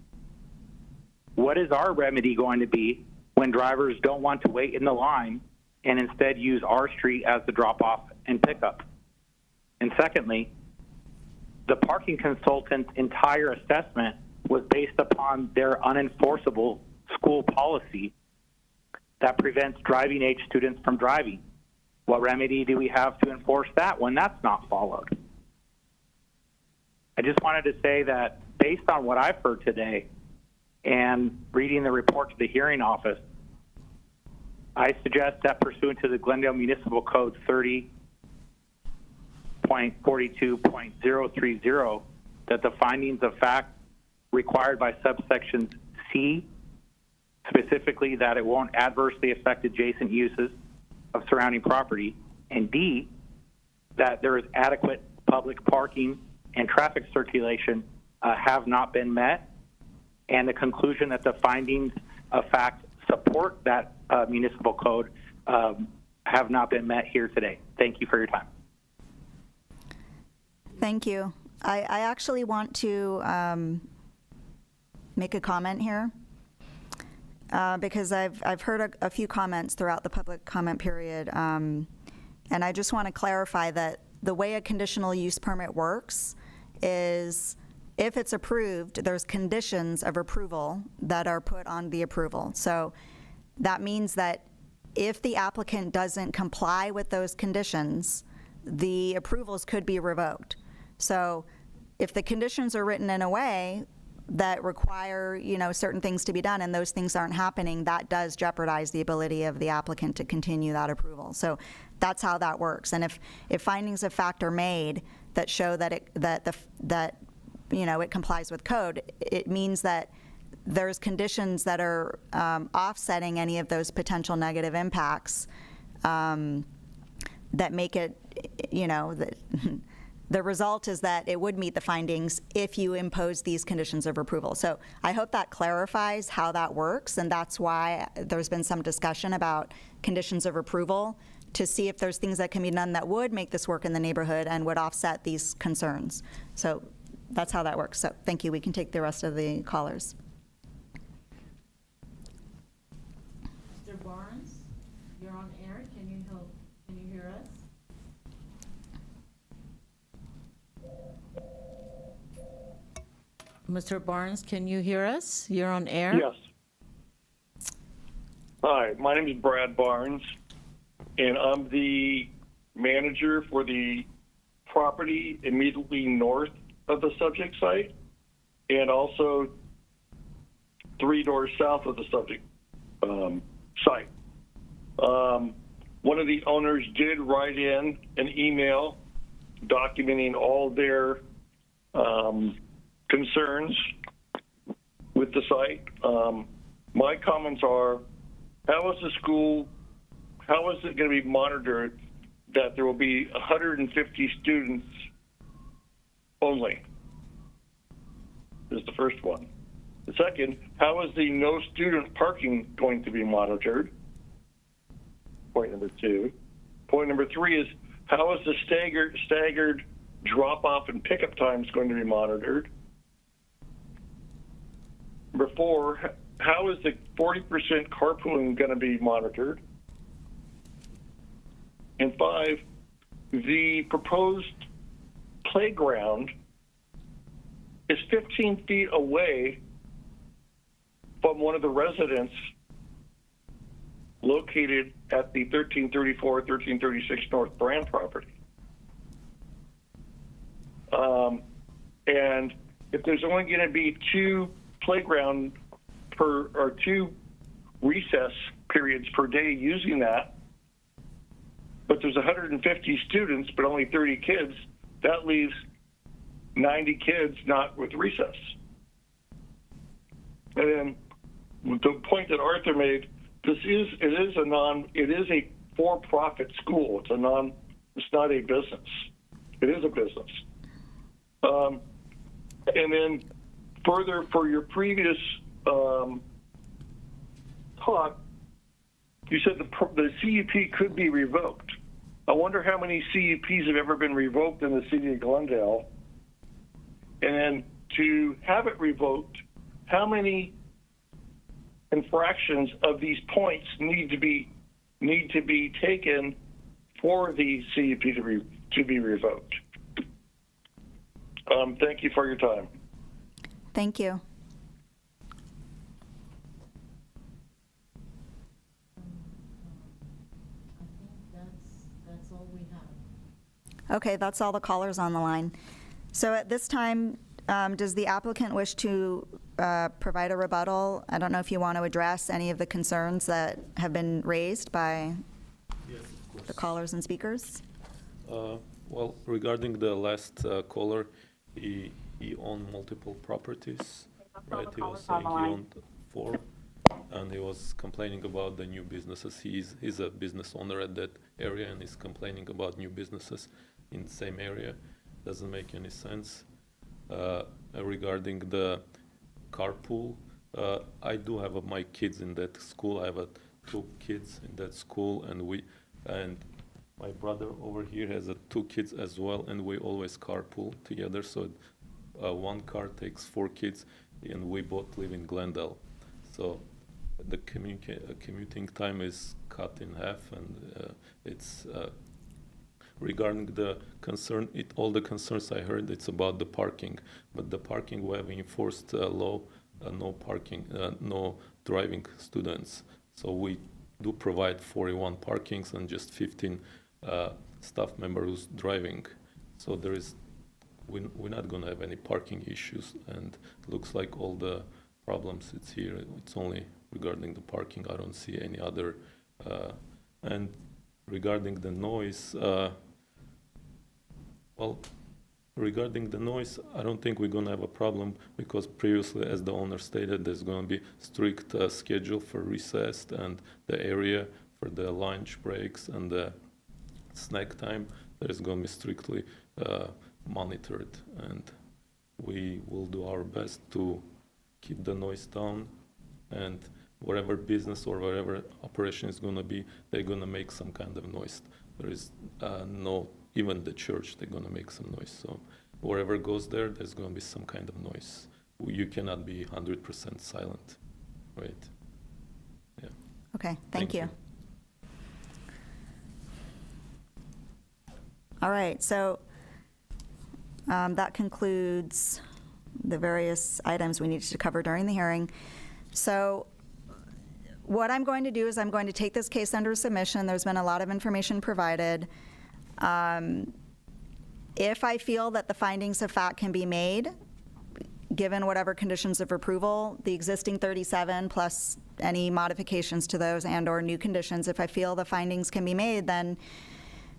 What is our remedy going to be when drivers don't want to wait in the line and instead use our street as the drop-off and pickup? And secondly, the parking consultant's entire assessment was based upon their unenforceable school policy that prevents driving age students from driving. What remedy do we have to enforce that when that's not followed? I just wanted to say that based on what I've heard today and reading the report to the hearing office, I suggest that pursuant to the Glendale Municipal Code 30.42.030, that the findings of fact required by subsection C, specifically that it won't adversely affect adjacent uses of surrounding property, and D, that there is adequate public parking and traffic circulation have not been met, and the conclusion that the findings of fact support that municipal code have not been met here today. Thank you for your time. Thank you. I actually want to make a comment here because I've heard a few comments throughout the public comment period, and I just want to clarify that the way a conditional use permit works is if it's approved, there's conditions of approval that are put on the approval. So that means that if the applicant doesn't comply with those conditions, the approvals could be revoked. So if the conditions are written in a way that require, certain things to be done and those things aren't happening, that does jeopardize the ability of the applicant to continue that approval. So that's how that works. And if findings of fact are made that show that it complies with code, it means that there's conditions that are offsetting any of those potential negative impacts that make it, the result is that it would meet the findings if you impose these conditions of approval. So I hope that clarifies how that works, and that's why there's been some discussion about conditions of approval to see if there's things that can be done that would make this work in the neighborhood and would offset these concerns. So that's how that works. So thank you. We can take the rest of the callers. Mr. Barnes, you're on air. Can you hear us? Mr. Barnes, can you hear us? You're on air. Yes. Hi, my name is Brad Barnes, and I'm the manager for the property immediately north of the subject site and also 3 doors south of the subject site. One of the owners did write in an email documenting all their concerns with the site. My comments are, how is it going to be monitored that there will be 150 students only? Is the first one. The second, how is the no student parking going to be monitored? Point number 2. Point number 3 is, how is the staggered drop-off and pickup times going to be monitored? Number 4, how is the 40% carpooling going to be monitored? And 5, the proposed playground is 15 feet away from one of the residents located at the 1334, 1336 North Brand property. And if there's only going to be 2 playground or 2 recess periods per day using that, but there's 150 students but only 30 kids, that leaves 90 kids not with recess. And then the point that Arthur made, it is a for-profit school. It's not a business. It is a business. And then further, for your previous talk, you said the CUP could be revoked. I wonder how many CUPs have ever been revoked in the city of Glendale. And then to have it revoked, how many infractions of these points need to be taken for the CUP to be revoked? Thank you for your time. Thank you. I think that's all we have. Okay, that's all the callers on the line. So at this time, does the applicant wish to provide a rebuttal? I don't know if you want to address any of the concerns that have been raised by the callers and speakers. Well, regarding the last caller, he owned multiple properties, right? He was saying he owned 4, and he was complaining about the new businesses. He's a business owner at that area, and he's complaining about new businesses in the same area. Doesn't make any sense. Regarding the carpool, I do have my kids in that school. I have 2 kids in that school, and my brother over here has 2 kids as well, and we always carpool together. So one car takes 4 kids, and we both live in Glendale. So the commuting time is cut in half, and regarding the concern, all the concerns I heard, it's about the parking. But the parking, we have enforced law, no parking, no driving students. So we do provide 41 parkings and just 15 staff members driving. So there is, we're not going to have any parking issues, and looks like all the problems it's here. It's only regarding the parking. I don't see any other. And regarding the noise, well, regarding the noise, I don't think we're going to have a problem because previously, as the owner stated, there's going to be strict schedule for recess and the area for the lunch breaks and the snack time. That is going to be strictly monitored, and we will do our best to keep the noise down. And whatever business or whatever operation is going to be, they're going to make some kind of noise. There is no, even the church, they're going to make some noise. So wherever goes there, there's going to be some kind of noise. You cannot be 100% silent, right? Yeah. Okay, thank you. All right, so that concludes the various items we needed to cover during the hearing. So what I'm going to do is I'm going to take this case under submission. There's been a lot of information provided. If I feel that the findings of fact can be made, given whatever conditions of approval, the existing 37 plus any modifications to those and/or new conditions, if I feel the findings can be made, then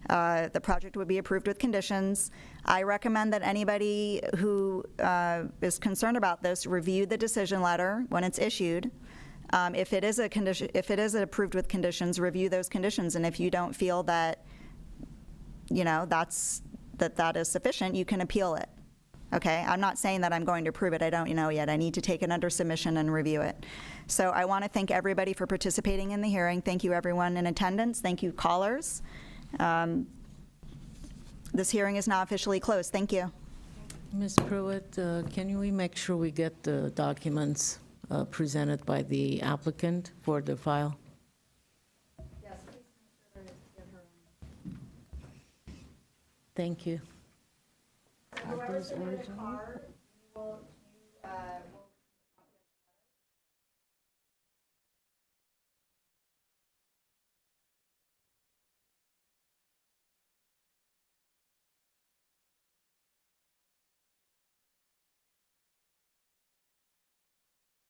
the project would be approved with conditions. I recommend that anybody who is concerned about this review the decision letter when it's issued. If it is a condition, if it is approved with conditions, review those conditions. And if you don't feel that, you know, that is sufficient, you can appeal it. Okay, I'm not saying that I'm going to approve it. I don't know yet. I need to take it under submission and review it. So I want to thank everybody for participating in the hearing. Thank you, everyone in attendance. Thank you, callers. This hearing is now officially closed. Thank you. Ms. Pruitt, can we make sure we get the documents presented by the applicant for the file? Yes, please make sure to get her. Thank you. Whoever submitted a card,